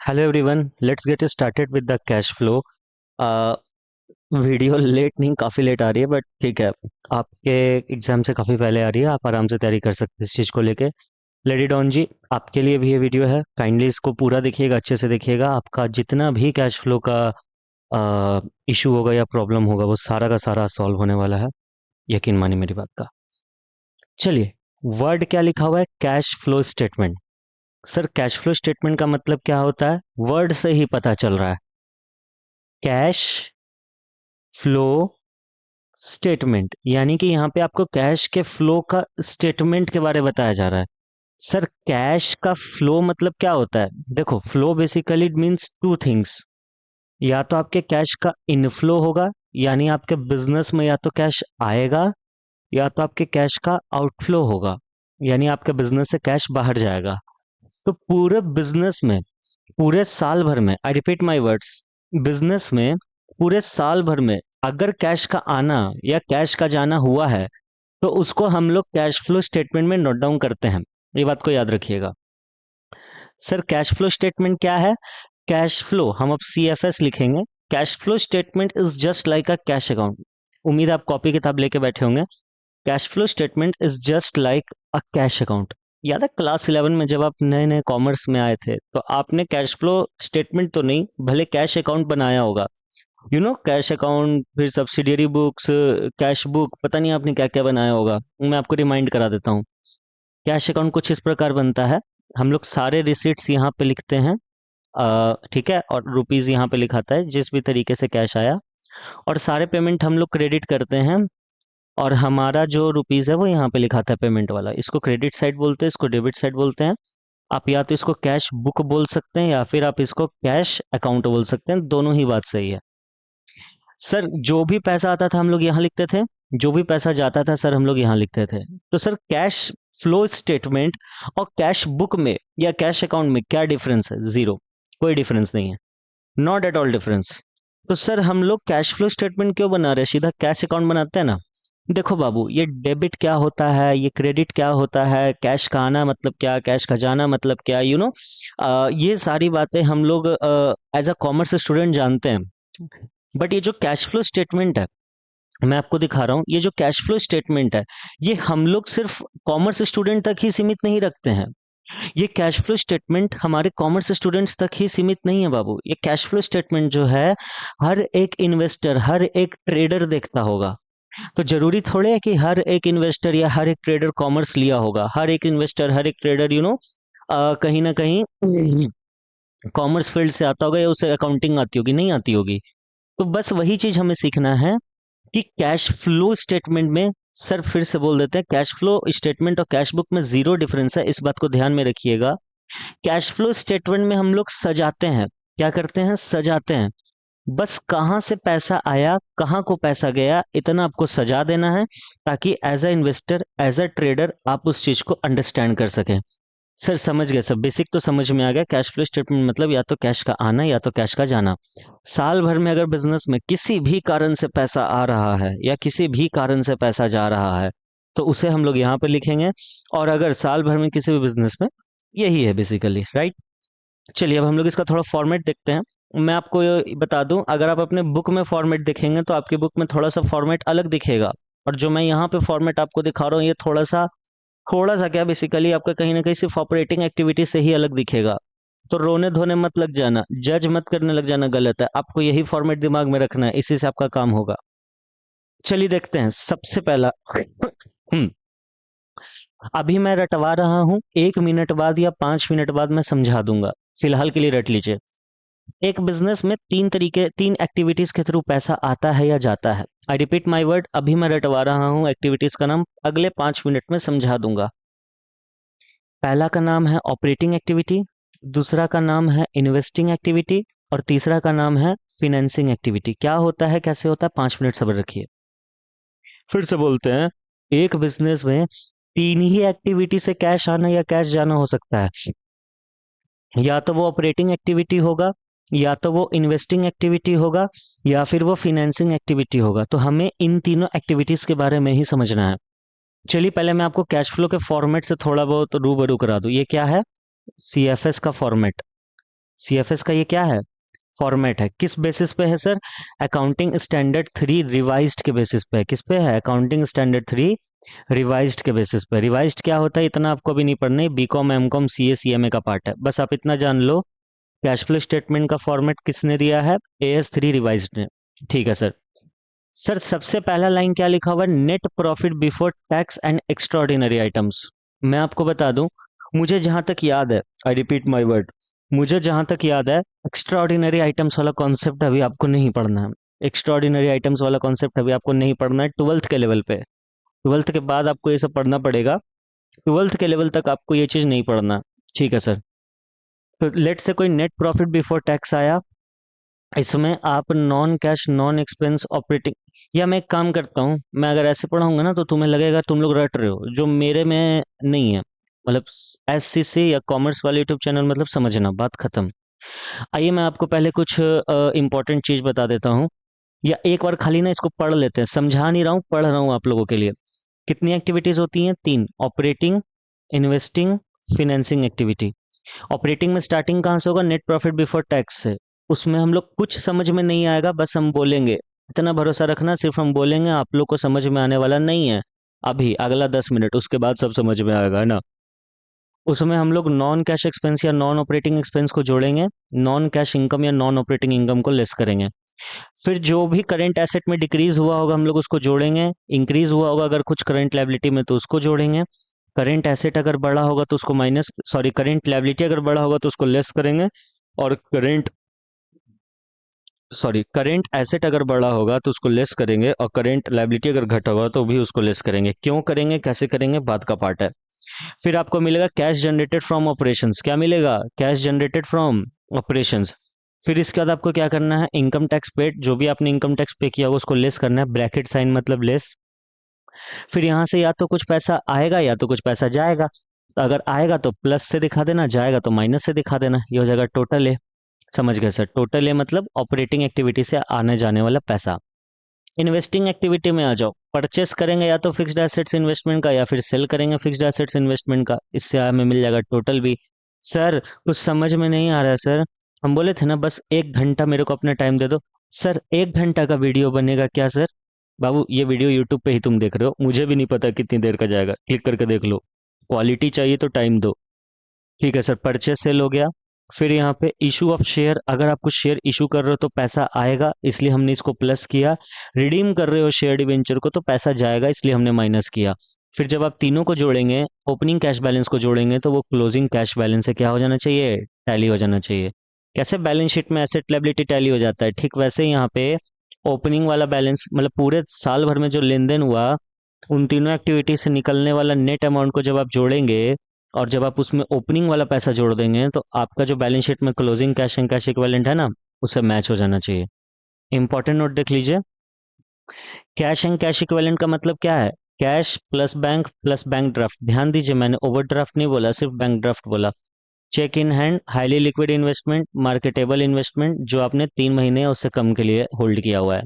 Hello everyone, let's get started with the cash flow. Video late नहीं, काफ़ी late आ रही है, बट ठीक है। आपके एग्जाम से काफ़ी पहले आ रही है, आप आराम से तैयारी कर सकते हैं इस चीज़ को लेके। लेडी डॉन जी, आपके लिए भी ये वीडियो है, काइंडली इसको पूरा देखिएगा, अच्छे से देखिएगा। आपका जितना भी कैश फ्लो का इशू होगा या प्रॉब्लम होगा, वो सारा का सारा सॉल्व होने वाला है, यकीन मानिए मेरी बात का। चलिए, वर्ड क्या लिखा हुआ है? Cash flow statement. Sir, cash flow statement का मतलब क्या होता है? वर्ड से ही पता चल रहा है। कैश फ्लो स्टेटमेंट, यानी कि यहाँ पे आपको कैश के फ्लो का स्टेटमेंट के बारे में बताया जा रहा है। सर, कैश का फ्लो मतलब क्या होता है? देखो, flow basically it means two things. या तो आपके कैश का इनफ्लो होगा, यानी आपके बिजनेस में या तो कैश आएगा, या तो आपके कैश का आउटफ्लो होगा, यानी आपके बिजनेस से कैश बाहर जाएगा। तो पूरे बिजनेस में, पूरे साल भर में, I repeat my words, business में पूरे साल भर में अगर कैश का आना या कैश का जाना हुआ है, तो उसको हम लोग कैश फ्लो स्टेटमेंट में नोट डाउन करते हैं। ये बात को याद रखिएगा। सर, कैश फ्लो स्टेटमेंट क्या है? कैश फ्लो हम अब CFS लिखेंगे। Cash flow statement is just like a cash account. उम्मीद है आप कॉपी किताब लेके बैठे होंगे। Cash flow statement is just like a cash account. याद है क्लास 11 में जब आप नए नए कॉमर्स में आए थे, तो आपने कैश फ्लो स्टेटमेंट तो नहीं, भले कैश अकाउंट बनाया होगा। कैश अकाउंट, फिर सब्सिडियरी बुक्स, कैश बुक, पता नहीं आपने क्या क्या बनाया होगा। मैं आपको रिमाइंड करा देता हूँ। कैश अकाउंट कुछ इस प्रकार बनता है। हम लोग सारे रिसीट्स यहाँ पे लिखते हैं, ठीक है, और रुपीज़ यहाँ पे लिखाता है जिस भी तरीके से कैश आया, और सारे पेमेंट हम लोग क्रेडिट करते हैं। और हमारा जो रुपीज़ है वो यहाँ पे लिखा था पेमेंट वाला। इसको क्रेडिट साइड बोलते हैं, इसको डेबिट साइड बोलते हैं। आप या तो इसको कैश बुक बोल सकते हैं, या फिर आप इसको कैश अकाउंट बोल सकते हैं, दोनों ही बात सही है। सर, जो भी पैसा आता था हम लोग यहाँ लिखते थे, जो भी पैसा जाता था सर हम लोग यहाँ लिखते थे। तो सर, कैश फ्लो स्टेटमेंट और कैश बुक में या कैश अकाउंट में क्या डिफरेंस है? जीरो, कोई डिफरेंस नहीं है, नॉट एट ऑल डिफरेंस। तो सर, हम लोग कैश फ्लो स्टेटमेंट क्यों बना रहे हैं? सीधा कैश अकाउंट बनाते हैं ना। देखो बाबू, ये डेबिट क्या होता है, ये क्रेडिट क्या होता है, कैश का आना मतलब क्या, कैश का जाना मतलब क्या, ये सारी बातें हम लोग एज अ कॉमर्स स्टूडेंट जानते हैं। बट ये जो कैश फ्लो स्टेटमेंट है, मैं आपको दिखा रहा हूँ, ये जो कैश फ्लो स्टेटमेंट है, ये हम लोग सिर्फ कॉमर्स स्टूडेंट तक ही सीमित नहीं रखते हैं। ये कैश फ्लो स्टेटमेंट हमारे कॉमर्स स्टूडेंट्स तक ही सीमित नहीं है बाबू। ये कैश फ्लो स्टेटमेंट जो है, हर एक इन्वेस्टर, हर एक ट्रेडर देखता होगा। तो जरूरी थोड़े है कि हर एक इन्वेस्टर या हर एक ट्रेडर कॉमर्स लिया होगा। हर एक इन्वेस्टर, हर एक ट्रेडर कहीं ना कहीं कॉमर्स फील्ड से आता होगा, या उसे अकाउंटिंग आती होगी, नहीं आती होगी। तो बस वही चीज हमें सीखना है कि कैश फ्लो स्टेटमेंट में, सर फिर से बोल देते हैं, कैश फ्लो स्टेटमेंट और कैश बुक में जीरो डिफरेंस है, इस बात को ध्यान में रखिएगा। कैश फ्लो स्टेटमेंट में हम लोग सजाते हैं। क्या करते हैं? सजाते हैं। बस कहाँ से पैसा आया, कहाँ को पैसा गया, इतना आपको सजा देना है, ताकि as a investor, as a trader आप उस चीज को अंडरस्टैंड कर सकें। सर समझ गए, सब बेसिक तो समझ में आ गया। कैश फ्लो स्टेटमेंट मतलब या तो कैश का आना या तो कैश का जाना। साल भर में अगर बिजनेस में किसी भी कारण से पैसा आ रहा है या किसी भी कारण से पैसा जा रहा है, तो उसे हम लोग यहाँ पे लिखेंगे। और अगर साल भर में किसी भी बिजनेस में, यही है बेसिकली, राइट। चलिए, अब हम लोग इसका थोड़ा फॉर्मेट देखते हैं। मैं आपको ये बता दूं, अगर आप अपने बुक में फॉर्मेट देखेंगे तो आपकी बुक में थोड़ा सा फॉर्मेट अलग दिखेगा। और जो मैं यहाँ पे फॉर्मेट आपको दिखा रहा हूँ, ये थोड़ा सा क्या, बेसिकली आपका कहीं ना कहीं सिर्फ ऑपरेटिंग एक्टिविटी से ही अलग दिखेगा। तो रोने धोने मत लग जाना, जज मत करने लग जाना, गलत है। आपको यही फॉर्मेट दिमाग में रखना है, इसी से आपका काम होगा। चलिए देखते हैं, सबसे पहला हम्म अभी मैं रटवा रहा हूँ, 1 मिनट बाद या 5 मिनट बाद मैं समझा दूंगा। फिलहाल के लिए रट लीजिए। एक बिजनेस में तीन एक्टिविटीज के थ्रू पैसा आता है या जाता है। आई रिपीट माई वर्ड, अभी मैं रटवा रहा हूँ, एक्टिविटीज का नाम अगले 5 मिनट में समझा दूंगा। पहला का नाम है ऑपरेटिंग एक्टिविटी, दूसरा का नाम है इन्वेस्टिंग एक्टिविटी, और तीसरा का नाम है फिनेंसिंग एक्टिविटी। क्या होता है, कैसे होता है, 5 मिनट सब्र रखिए। फिर से बोलते हैं, एक बिजनेस में तीन ही एक्टिविटी से कैश आना या कैश जाना हो सकता है। या तो वो ऑपरेटिंग एक्टिविटी होगा, या तो वो इन्वेस्टिंग एक्टिविटी होगा, या फिर वो फिनेंसिंग एक्टिविटी होगा। तो हमें इन तीनों एक्टिविटीज के बारे में ही समझना है। चलिए, पहले मैं आपको कैश फ्लो के फॉर्मेट से थोड़ा बहुत रूबरू करा दूं। ये क्या है? CFS का फॉर्मेट। सीएफएस का ये क्या है, फॉर्मेट है। किस बेसिस पे है सर, अकाउंटिंग स्टैंडर्ड 3 रिवाइज्ड के बेसिस पे है। किस पे है, अकाउंटिंग स्टैंडर्ड 3 रिवाइज्ड के बेसिस पे। रिवाइज्ड क्या होता है इतना आपको भी नहीं पढ़ना है, बीकॉम एमकॉम सीए सीएमए का पार्ट है, बस आप इतना जान लो। कैश फ्लो स्टेटमेंट का फॉर्मेट किसने दिया है, AS3 रिवाइज्ड ने। ठीक है सर। सर सबसे पहला लाइन क्या लिखा हुआ है, net profit before tax and extraordinary items. मैं आपको बता दूं, मुझे जहां तक याद है, आई रिपीट माय वर्ड, मुझे जहां तक याद है, एक्स्ट्राऑर्डिनरी आइटम्स वाला कॉन्सेप्ट अभी आपको नहीं पढ़ना है। एक्स्ट्राऑर्डिनरी आइटम्स वाला कॉन्सेप्ट अभी आपको नहीं पढ़ना है, ट्वेल्थ के लेवल पे। ट्वेल्थ के बाद आपको ये सब पढ़ना पड़ेगा, ट्वेल्थ के लेवल तक आपको ये चीज़ नहीं पढ़ना। ठीक है सर। तो लेट से कोई नेट प्रॉफिट बिफोर टैक्स आया, इसमें आप non cash non expense operating, या मैं एक काम करता हूँ, मैं अगर ऐसे पढ़ाऊंगा ना तो तुम्हें लगेगा तुम लोग रट रहे हो, जो मेरे में नहीं है। मतलब SCC या कॉमर्स वाले यूट्यूब चैनल, मतलब समझना, बात खत्म। आइए मैं आपको पहले कुछ इंपॉर्टेंट चीज बता देता हूँ, या एक बार खाली ना इसको पढ़ लेते हैं, समझा नहीं रहा हूँ, पढ़ रहा हूँ आप लोगों के लिए। कितनी एक्टिविटीज होती हैं, 3, operating, investing, financing activity. Operating में स्टार्टिंग कहाँ से होगा, नेट प्रॉफिट बिफोर टैक्स से। उसमें हम लोग कुछ समझ में नहीं आएगा, बस हम बोलेंगे, इतना भरोसा रखना, सिर्फ हम बोलेंगे, आप लोग को समझ में आने वाला नहीं है अभी अगला 10 मिनट, उसके बाद सब समझ में आएगा, है ना। उसमें हम लोग नॉन कैश एक्सपेंस या नॉन ऑपरेटिंग एक्सपेंस को जोड़ेंगे, नॉन कैश इनकम या नॉन ऑपरेटिंग इनकम को लेस करेंगे। फिर जो भी करंट एसेट में डिक्रीज हुआ होगा हम लोग उसको जोड़ेंगे, इंक्रीज हुआ होगा अगर कुछ करंट लायबिलिटी में तो उसको जोड़ेंगे। करंट एसेट अगर बढ़ा होगा तो उसको माइनस, सॉरी, करंट लायबिलिटी अगर बढ़ा होगा तो उसको लेस करेंगे। और करंट एसेट अगर बढ़ा होगा तो उसको लेस करेंगे, और करंट लायबिलिटी अगर घटा होगा तो भी उसको लेस करेंगे। क्यों करेंगे, कैसे करेंगे, बात का पार्ट है। फिर आपको मिलेगा कैश जनरेटेड फ्रॉम ऑपरेशंस। क्या मिलेगा, कैश जनरेटेड फ्रॉम ऑपरेशंस। फिर इसके बाद आपको क्या करना है, इनकम टैक्स पेड, जो भी आपने इनकम टैक्स पे किया होगा उसको लेस करना है, ब्रैकेट साइन मतलब लेस। फिर यहाँ से या तो कुछ पैसा आएगा या तो कुछ पैसा जाएगा। तो अगर आएगा तो प्लस से दिखा देना, जाएगा तो माइनस से दिखा देना, ये हो जाएगा टोटल ए। समझ गए सर, टोटल ए मतलब ऑपरेटिंग एक्टिविटी से आने जाने वाला पैसा। इन्वेस्टिंग एक्टिविटी में आ जाओ, परचेस करेंगे या तो फिक्स्ड एसेट्स इन्वेस्टमेंट का, या फिर सेल करेंगे फिक्स्ड एसेट्स इन्वेस्टमेंट का, इससे हमें मिल जाएगा टोटल भी। सर कुछ समझ में नहीं आ रहा है सर, हम बोले थे ना बस 1 घंटा मेरे को अपना टाइम दे दो। सर 1 घंटा का वीडियो बनेगा क्या सर, बाबू ये वीडियो यूट्यूब पे ही तुम देख रहे हो, मुझे भी नहीं पता कितनी देर का जाएगा, क्लिक करके देख लो। क्वालिटी चाहिए तो टाइम दो। ठीक है सर, परचेस सेल हो गया। फिर यहाँ पे इशू ऑफ शेयर, अगर आप कुछ शेयर इशू कर रहे हो तो पैसा आएगा, इसलिए हमने इसको प्लस किया। रिडीम कर रहे हो शेयर डिवेंचर को तो पैसा जाएगा, इसलिए हमने माइनस किया। फिर जब आप तीनों को जोड़ेंगे, ओपनिंग कैश बैलेंस को जोड़ेंगे तो वो क्लोजिंग कैश बैलेंस से क्या हो जाना चाहिए, टैली हो जाना चाहिए। कैसे बैलेंस शीट में एसेट लायबिलिटी टैली हो जाता है, ठीक वैसे ही यहाँ पे ओपनिंग वाला बैलेंस, मतलब पूरे साल भर में जो लेन देन हुआ उन तीनों एक्टिविटी से निकलने वाला नेट अमाउंट को जब आप जोड़ेंगे, और जब आप उसमें ओपनिंग वाला पैसा जोड़ देंगे तो आपका जो बैलेंस शीट में closing cash and cash equivalent है ना, उससे मैच हो जाना चाहिए। इंपॉर्टेंट नोट देख लीजिए, कैश एंड कैश इक्विवेलेंट का मतलब क्या है, कैश प्लस बैंक ड्राफ्ट। ध्यान दीजिए, मैंने ओवरड्राफ्ट नहीं बोला, सिर्फ बैंक ड्राफ्ट बोला। Cheque in hand, highly liquid investment, marketable investment जो आपने 3 महीने या उससे कम के लिए होल्ड किया हुआ है।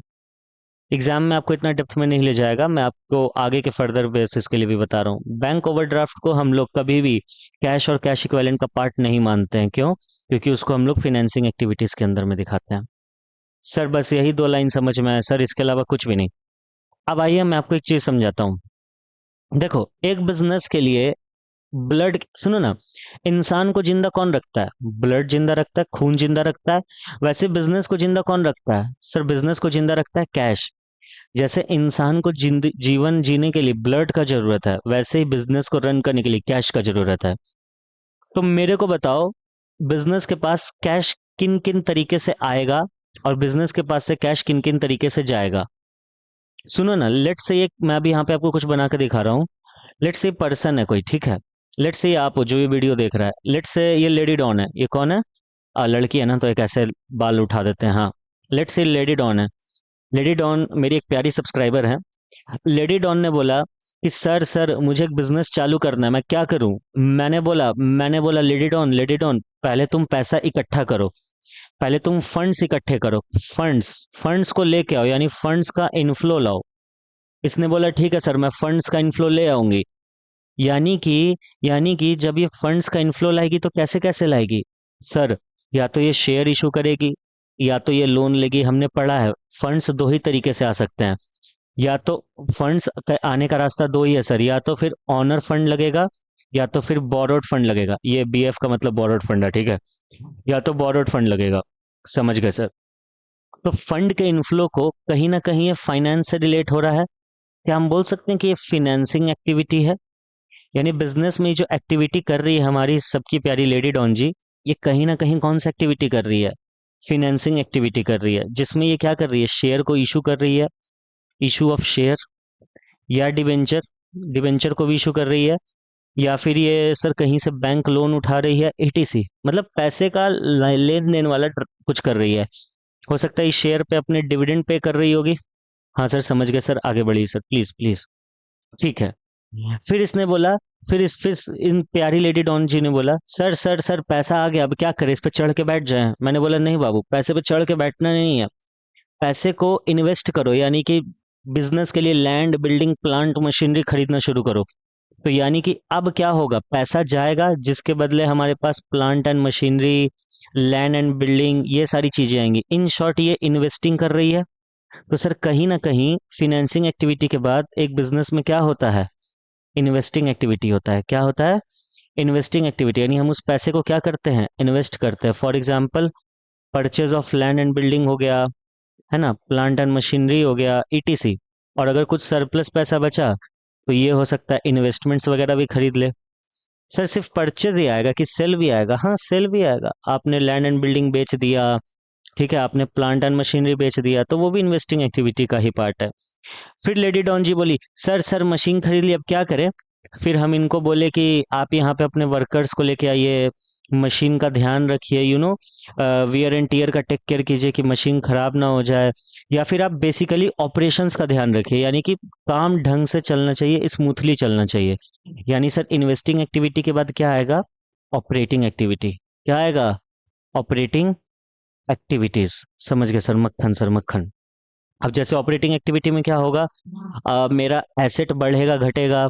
एग्जाम में आपको इतना डेप्थ में नहीं ले जाएगा, मैं आपको आगे के फर्दर बेसिस के लिए भी बता रहा हूँ। बैंक ओवरड्राफ्ट को हम लोग कभी भी कैश और कैश इक्विवेलेंट का पार्ट नहीं मानते हैं, क्यों, क्योंकि उसको हम लोग फिनेंसिंग एक्टिविटीज के अंदर में दिखाते हैं। सर बस यही 2 लाइन समझ में आया सर, इसके अलावा कुछ भी नहीं। अब आइए मैं आपको एक चीज समझाता हूँ। देखो एक बिजनेस के लिए ब्लड, सुनो ना, इंसान को जिंदा कौन रखता है, ब्लड जिंदा रखता है, खून जिंदा रखता है। वैसे बिजनेस को जिंदा कौन रखता है सर, बिजनेस को जिंदा रखता है कैश। जैसे इंसान को जीवन जीने के लिए ब्लड का जरूरत है, वैसे ही बिजनेस को रन करने के लिए कैश का जरूरत है। तो मेरे को बताओ, बिजनेस के पास कैश किन किन तरीके से आएगा, और बिजनेस के पास से कैश किन किन तरीके से जाएगा। सुनो ना, लेट से एक, मैं अभी यहाँ पे आपको कुछ बना के दिखा रहा हूँ। लेट से पर्सन है कोई, ठीक है। लेट से आप हो जो ये वीडियो देख रहा है, लेट से ये लेडी डॉन है, ये कौन है, लड़की है ना, तो एक ऐसे बाल उठा देते हैं, हाँ। लेट से लेडी डॉन है। लेडी डॉन मेरी एक प्यारी सब्सक्राइबर है। लेडी डॉन ने बोला कि सर मुझे एक बिजनेस चालू करना है, मैं क्या करूं। मैंने बोला लेडी डॉन पहले तुम पैसा इकट्ठा करो, पहले तुम फंड्स इकट्ठे करो, फंड्स फंड्स को लेके आओ, यानी फंड्स का इनफ्लो लाओ। इसने बोला ठीक है सर, मैं फंड्स का इनफ्लो ले आऊंगी। यानी कि यानी कि जब ये फंड्स का इनफ्लो लाएगी तो कैसे कैसे लाएगी सर, या तो ये शेयर इशू करेगी, या तो ये लोन लेगी। हमने पढ़ा है फंड्स दो ही तरीके से आ सकते हैं, या तो फंड्स आने का रास्ता दो ही है सर, या तो फिर ऑनर फंड लगेगा, या तो फिर बोरोड फंड लगेगा। ये बीएफ का मतलब बोरोड फंड है, ठीक है। या तो बोरोड फंड लगेगा, समझ गए सर। तो फंड के इनफ्लो को कहीं ना कहीं ये फाइनेंस से रिलेट हो रहा है। क्या हम बोल सकते हैं कि ये फिनेंसिंग एक्टिविटी है? यानी बिजनेस में जो एक्टिविटी कर रही है हमारी सबकी प्यारी लेडी डॉन जी, ये कहीं ना कहीं कौन सी एक्टिविटी कर रही है? फिनेंसिंग एक्टिविटी कर रही है, जिसमें ये क्या कर रही है? शेयर को इशू कर रही है, इशू ऑफ शेयर, या डिबेंचर, डिबेंचर को भी इशू कर रही है, या फिर ये सर कहीं से बैंक लोन उठा रही है, एटीसी, मतलब पैसे का लेन देन वाला कुछ कर रही है। हो सकता है इस शेयर पे अपने डिविडेंड पे कर रही होगी। हाँ सर समझ गए सर, आगे बढ़िए सर, प्लीज प्लीज। ठीक है। फिर इसने बोला, फिर इन प्यारी लेडी डॉन जी ने बोला, सर सर सर पैसा आ गया, अब क्या करें, इस पे चढ़ के बैठ जाएं? मैंने बोला नहीं बाबू, पैसे पे चढ़ के बैठना नहीं है, पैसे को इन्वेस्ट करो, यानी कि बिजनेस के लिए लैंड, बिल्डिंग, प्लांट, मशीनरी खरीदना शुरू करो। तो यानी कि अब क्या होगा? पैसा जाएगा, जिसके बदले हमारे पास plant and machinery, land and building, ये सारी चीजें आएंगी। इन शॉर्ट ये इन्वेस्टिंग कर रही है। तो सर कहीं ना कहीं फिनेंसिंग एक्टिविटी के बाद एक बिजनेस में क्या होता है? इन्वेस्टिंग एक्टिविटी होता है। क्या होता है? इन्वेस्टिंग एक्टिविटी, यानी हम उस पैसे को क्या करते हैं? इन्वेस्ट करते हैं। For example purchase of land and building हो गया, है ना, प्लांट एंड मशीनरी हो गया, ईटीसी। और अगर कुछ सरप्लस पैसा बचा तो ये हो सकता है इन्वेस्टमेंट्स वगैरह भी खरीद ले। सर सिर्फ परचेज ही आएगा कि सेल भी आएगा? हाँ सेल भी आएगा। आपने लैंड एंड बिल्डिंग बेच दिया, ठीक है, आपने प्लांट एंड मशीनरी बेच दिया, तो वो भी इन्वेस्टिंग एक्टिविटी का ही पार्ट है। फिर लेडी डॉन जी बोली, सर सर मशीन खरीद ली, अब क्या करें? फिर हम इनको बोले कि आप यहाँ पे अपने वर्कर्स को लेके आइए, मशीन का ध्यान रखिए, वियर एंड टियर का टेक केयर कीजिए कि मशीन खराब ना हो जाए। या फिर आप बेसिकली ऑपरेशंस का ध्यान रखिए, यानी कि काम ढंग से चलना चाहिए, स्मूथली चलना चाहिए। यानी सर इन्वेस्टिंग एक्टिविटी के बाद क्या आएगा? Operating activity. क्या आएगा? Operating activities. समझ गए सर, मक्खन सर मक्खन। अब जैसे ऑपरेटिंग एक्टिविटी में क्या होगा? मेरा एसेट बढ़ेगा घटेगा,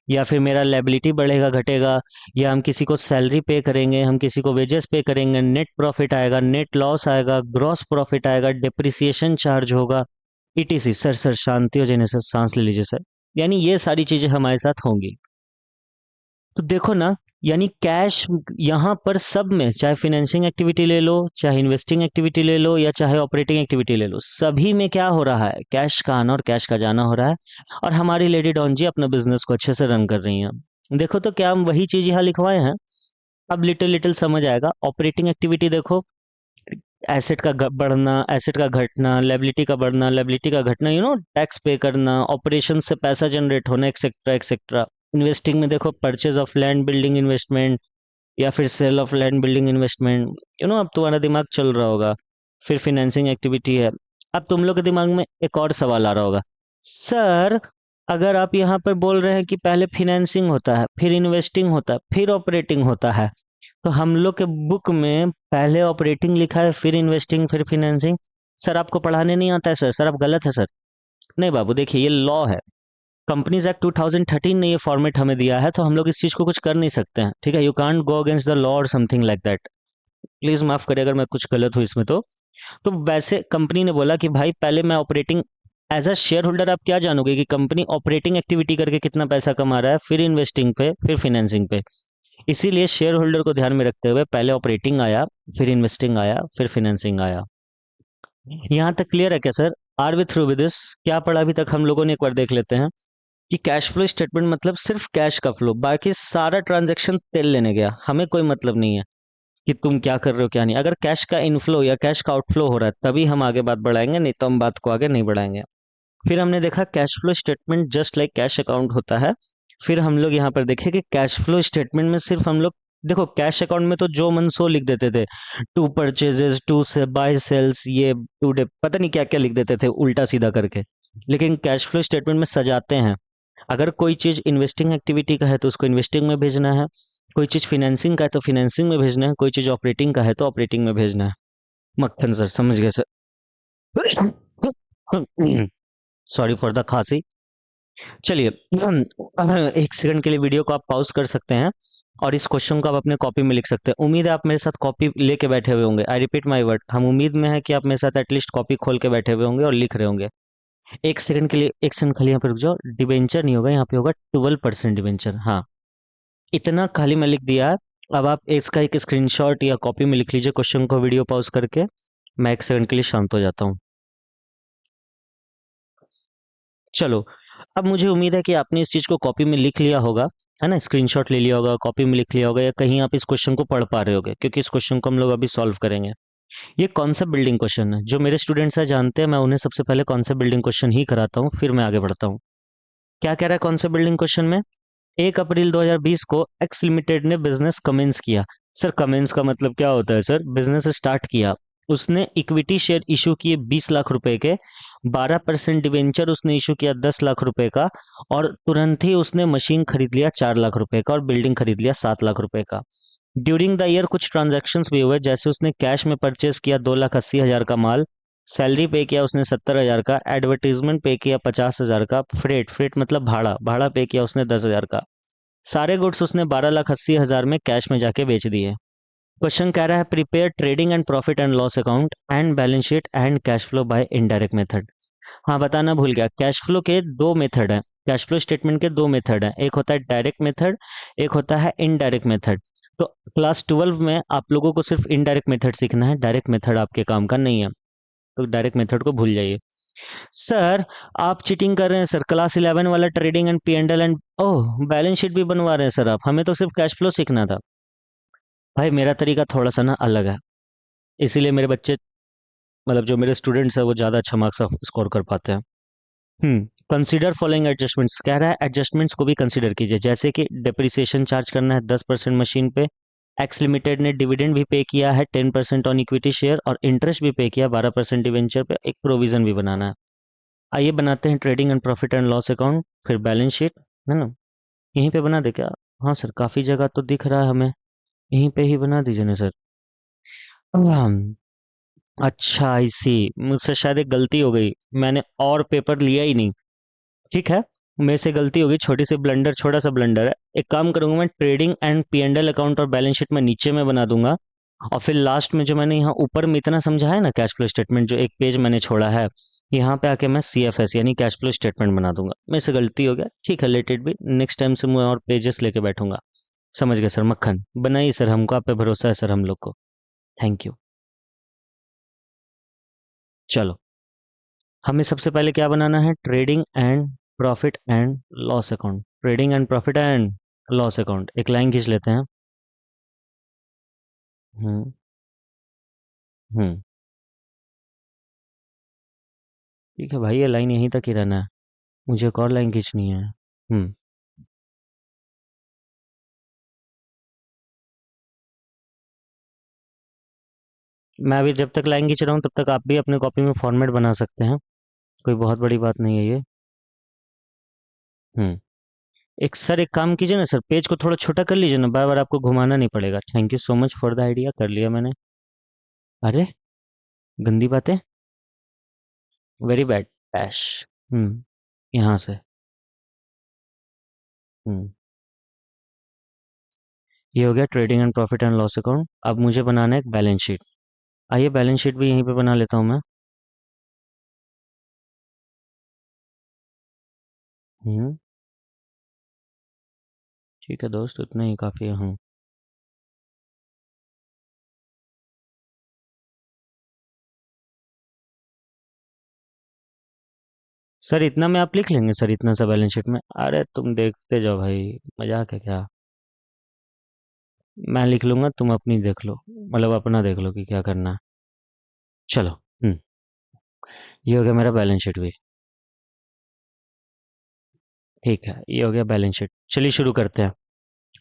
या फिर मेरा लायबिलिटी बढ़ेगा घटेगा, या हम किसी को सैलरी पे करेंगे, हम किसी को वेजेस पे करेंगे, नेट प्रॉफिट आएगा, नेट लॉस आएगा, ग्रॉस प्रॉफिट आएगा, डिप्रिसिएशन चार्ज होगा, ईटीसी। सर सर शांति हो जाने सर, सांस ले लीजिए सर। यानी ये सारी चीजें हमारे साथ होंगी। तो देखो ना, यानी कैश यहाँ पर सब में, चाहे फिनेंसिंग एक्टिविटी ले लो, चाहे इन्वेस्टिंग एक्टिविटी ले लो, या चाहे ऑपरेटिंग एक्टिविटी ले लो, सभी में क्या हो रहा है? कैश का आना और कैश का जाना हो रहा है। और हमारी लेडी डॉन जी अपना बिजनेस को अच्छे से रन कर रही हैं। देखो तो क्या हम वही चीज यहाँ लिखवाए हैं? अब लिटिल लिटिल समझ आएगा। ऑपरेटिंग एक्टिविटी देखो, एसेट का बढ़ना, एसेट का घटना, लायबिलिटी का बढ़ना, लायबिलिटी का घटना, टैक्स पे करना, ऑपरेशन से पैसा जनरेट होना, एक्सेट्रा एक्सेट्रा। इन्वेस्टिंग में देखो, purchase of land building investment, या फिर sale of land building investment. अब तुम्हारा दिमाग चल रहा होगा। फिर फिनेंसिंग एक्टिविटी है। अब तुम लोग के दिमाग में एक और सवाल आ रहा होगा, सर अगर आप यहाँ पर बोल रहे हैं कि पहले फिनेंसिंग होता है, फिर इन्वेस्टिंग होता है, फिर ऑपरेटिंग होता है, तो हम लोग के बुक में पहले ऑपरेटिंग लिखा है, फिर इन्वेस्टिंग, फिर फिनेंसिंग। सर आपको पढ़ाने नहीं आता है सर, सर आप गलत है सर। नहीं बाबू, देखिए ये लॉ है। कंपनीज एक्ट 2013 ने ये फॉर्मेट हमें दिया है, तो हम लोग इस चीज को कुछ कर नहीं सकते हैं, ठीक है। You can't go against the law और समथिंग लाइक दैट। प्लीज माफ करिए अगर मैं कुछ गलत हूँ इसमें तो वैसे कंपनी ने बोला कि भाई पहले मैं operating, as a shareholder आप क्या जानोगे कि कंपनी ऑपरेटिंग एक्टिविटी करके कितना पैसा कमा रहा है, फिर इन्वेस्टिंग पे, फिर फिनेंसिंग पे। इसीलिए शेयर होल्डर को ध्यान में रखते हुए पहले ऑपरेटिंग आया, फिर इन्वेस्टिंग आया, फिर फिनेंसिंग आया। यहाँ तक क्लियर है क्या sir? Are we through with this? क्या पढ़ा अभी तक हम लोगों ने, एक बार देख लेते हैं। कि कैश फ्लो स्टेटमेंट मतलब सिर्फ कैश का फ्लो, बाकी सारा ट्रांजैक्शन तेल लेने गया, हमें कोई मतलब नहीं है कि तुम क्या कर रहे हो क्या नहीं। अगर कैश का इनफ्लो या कैश का आउटफ्लो हो रहा है तभी हम आगे बात बढ़ाएंगे, नहीं तो हम बात को आगे नहीं बढ़ाएंगे। फिर हमने देखा cash flow statement just like cash account होता है। फिर हम लोग यहाँ पर देखे कि कैश फ्लो स्टेटमेंट में सिर्फ हम लोग, देखो कैश अकाउंट में तो जो मन सो लिख देते थे, टू परचेजेस, टू से बाय सेल्स, ये टू डे, पता नहीं क्या क्या लिख देते थे उल्टा सीधा करके। लेकिन कैश फ्लो स्टेटमेंट में सजाते हैं। अगर कोई चीज इन्वेस्टिंग एक्टिविटी का है तो उसको इन्वेस्टिंग में भेजना है, कोई चीज फिनेंसिंग का है तो फिनेंसिंग में भेजना है, कोई चीज ऑपरेटिंग का है तो ऑपरेटिंग में भेजना है। मक्खन सर समझ गए सर। सॉरी फॉर द खांसी। चलिए, एक सेकंड के लिए वीडियो को आप पॉज कर सकते हैं और इस क्वेश्चन को आप अपने कॉपी में लिख सकते हैं। उम्मीद है आप मेरे साथ कॉपी लेके बैठे हुए होंगे। आई रिपीट माय वर्ड, हम उम्मीद में है कि आप मेरे साथ एटलीस्ट कॉपी खोल के बैठे हुए होंगे और लिख रहे होंगे। एक सेकंड के लिए, एक सेकंड खाली यहाँ पे रुक जाओ। डिबेंचर नहीं होगा, यहाँ पे होगा 12% डिबेंचर। हाँ, इतना खाली मैं लिख दिया। अब आप इसका एक स्क्रीनशॉट या कॉपी में लिख लीजिए क्वेश्चन को, वीडियो पॉज करके। मैं एक सेकंड के लिए शांत हो जाता हूँ। चलो, अब मुझे उम्मीद है कि आपने इस चीज़ को कॉपी में लिख लिया होगा, है ना? स्क्रीनशॉट ले लिया होगा, कॉपी में लिख लिया होगा, या कहीं आप इस क्वेश्चन को पढ़ पा रहे होगे, क्योंकि इस क्वेश्चन को हम लोग अभी सॉल्व करेंगे। ये कॉन्सेप्ट बिल्डिंग क्वेश्चन है। जो मेरे स्टूडेंट्स हैं जानते हैं, मैं उन्हें सबसे पहले कॉन्सेप्ट बिल्डिंग क्वेश्चन ही कराता हूँ, फिर मैं आगे बढ़ता हूँ। क्या कह रहा है कॉन्सेप्ट बिल्डिंग क्वेश्चन में? 1 अप्रैल 2020 को एक्स लिमिटेड ने बिजनेस कमेंस किया। सर, कमेंस का मतलब क्या होता है सर? बिजनेस स्टार्ट किया। उसने इक्विटी शेयर इशू किए 20 लाख रुपए के, 12% डिवेंचर उसने इशू किया 10 लाख रुपए का, और तुरंत ही उसने मशीन खरीद लिया 4 लाख रुपए का और बिल्डिंग खरीद लिया 7 लाख रुपए का। ड्यूरिंग द ईयर कुछ ट्रांजैक्शंस भी हुए, जैसे उसने कैश में परचेस किया 2,80,000 का माल, सैलरी पे किया उसने 70,000 का, एडवर्टीजमेंट पे किया 50,000 का, फ्रेट फ्रेट मतलब भाड़ा भाड़ा पे किया उसने 10,000 का। सारे गुड्स उसने 12,80,000 में कैश में जाके बेच दिए। क्वेश्चन कह रहा है prepare trading and profit and loss account and balance sheet and cash flow bye indirect method. हाँ, बताना भूल गया, कैश फ्लो के दो मेथड हैं। कैश फ्लो स्टेटमेंट के दो मेथड हैं, एक होता है डायरेक्ट मेथड, एक होता है इनडायरेक्ट मेथड। तो क्लास 12 में आप लोगों को सिर्फ इनडायरेक्ट मेथड सीखना है, डायरेक्ट मेथड आपके काम का नहीं है, तो डायरेक्ट मेथड को भूल जाइए। सर, आप चीटिंग कर रहे हैं सर, क्लास 11 वाला trading and P&L and oh balance sheet भी बनवा रहे हैं सर आप, हमें तो सिर्फ कैश फ्लो सीखना था। भाई, मेरा तरीका थोड़ा सा ना अलग है, इसीलिए मेरे बच्चे, मतलब जो मेरे स्टूडेंट्स हैं, वो ज़्यादा अच्छा मार्क्स स्कोर कर पाते हैं। कंसीडर फॉलोइंग एडजस्टमेंट्स कह रहा है, एडजस्टमेंट्स को भी कंसीडर कीजिए, जैसे कि डिप्रिसिएशन चार्ज करना है 10% मशीन पे, एक्स लिमिटेड ने डिविडेंड भी पे किया है 10% ऑन इक्विटी शेयर, और इंटरेस्ट भी पे किया 12% डिवेंचर पे, एक प्रोविजन भी बनाना है। आइए बनाते हैं trading and profit and loss account, फिर बैलेंस शीट, है ना? यहीं पे बना दे क्या? हाँ सर, काफ़ी जगह तो दिख रहा है हमें, यहीं पे ही बना दीजिए ना सर। हम्म, अच्छा, इसी मुझसे शायद एक गलती हो गई, मैंने और पेपर लिया ही नहीं। ठीक है, मेरे से गलती हो गई, छोटी सी ब्लंडर, छोटा सा ब्लंडर है। एक काम करूंगा, मैं ट्रेडिंग एंड P&L अकाउंट और बैलेंस शीट में नीचे में बना दूंगा, और फिर लास्ट में जो मैंने यहाँ ऊपर में इतना समझा है ना, कैश फ्लो स्टेटमेंट जो एक पेज मैंने छोड़ा है, यहाँ पे आके मैं CFS यानी कैश फ्लो स्टेटमेंट बना दूंगा। मेरे से गलती हो गया, ठीक है, लेट इट भी, नेक्स्ट टाइम से मैं और पेजेस लेके बैठूंगा। समझ गए सर? मक्खन बनाइए सर, हमको आप पे भरोसा है सर हम लोग को। Thank you. चलो, हमें सबसे पहले क्या बनाना है? Trading and profit and loss account. Trading and profit and loss account, एक लाइन खींच लेते हैं। हम्म। हम्म। ठीक है भाई, ये लाइन यहीं तक ही रहना है, मुझे एक और लाइन खींचनी है। हम्म। मैं अभी जब तक लाइन खींच रहा हूँ तब तक आप भी अपने कॉपी में फॉर्मेट बना सकते हैं, कोई बहुत बड़ी बात नहीं है ये। हम्म। एक सर, एक काम कीजिए ना सर, पेज को थोड़ा छोटा कर लीजिए ना, बार बार आपको घुमाना नहीं पड़ेगा। Thank you so much for the idea, कर लिया मैंने। अरे, गंदी बातें, वेरी बैड डैश। हम्म। यहाँ से। हम्म। ये हो गया trading and profit and loss account. अब मुझे बनाना है एक बैलेंस शीट। आइए बैलेंस शीट भी यहीं पे बना लेता हूँ मैं। हम्म। ठीक है दोस्त, उतना ही काफ़ी है। हाँ सर, इतना में आप लिख लेंगे सर, इतना सा बैलेंस शीट में? अरे तुम देखते जाओ भाई, मजाक है क्या? मैं लिख लूंगा, तुम अपनी देख लो, मतलब अपना देख लो कि क्या करना है। चलो। हम्म। ये हो गया मेरा बैलेंस शीट भी। ठीक है, ये हो गया बैलेंस शीट। चलिए शुरू करते हैं।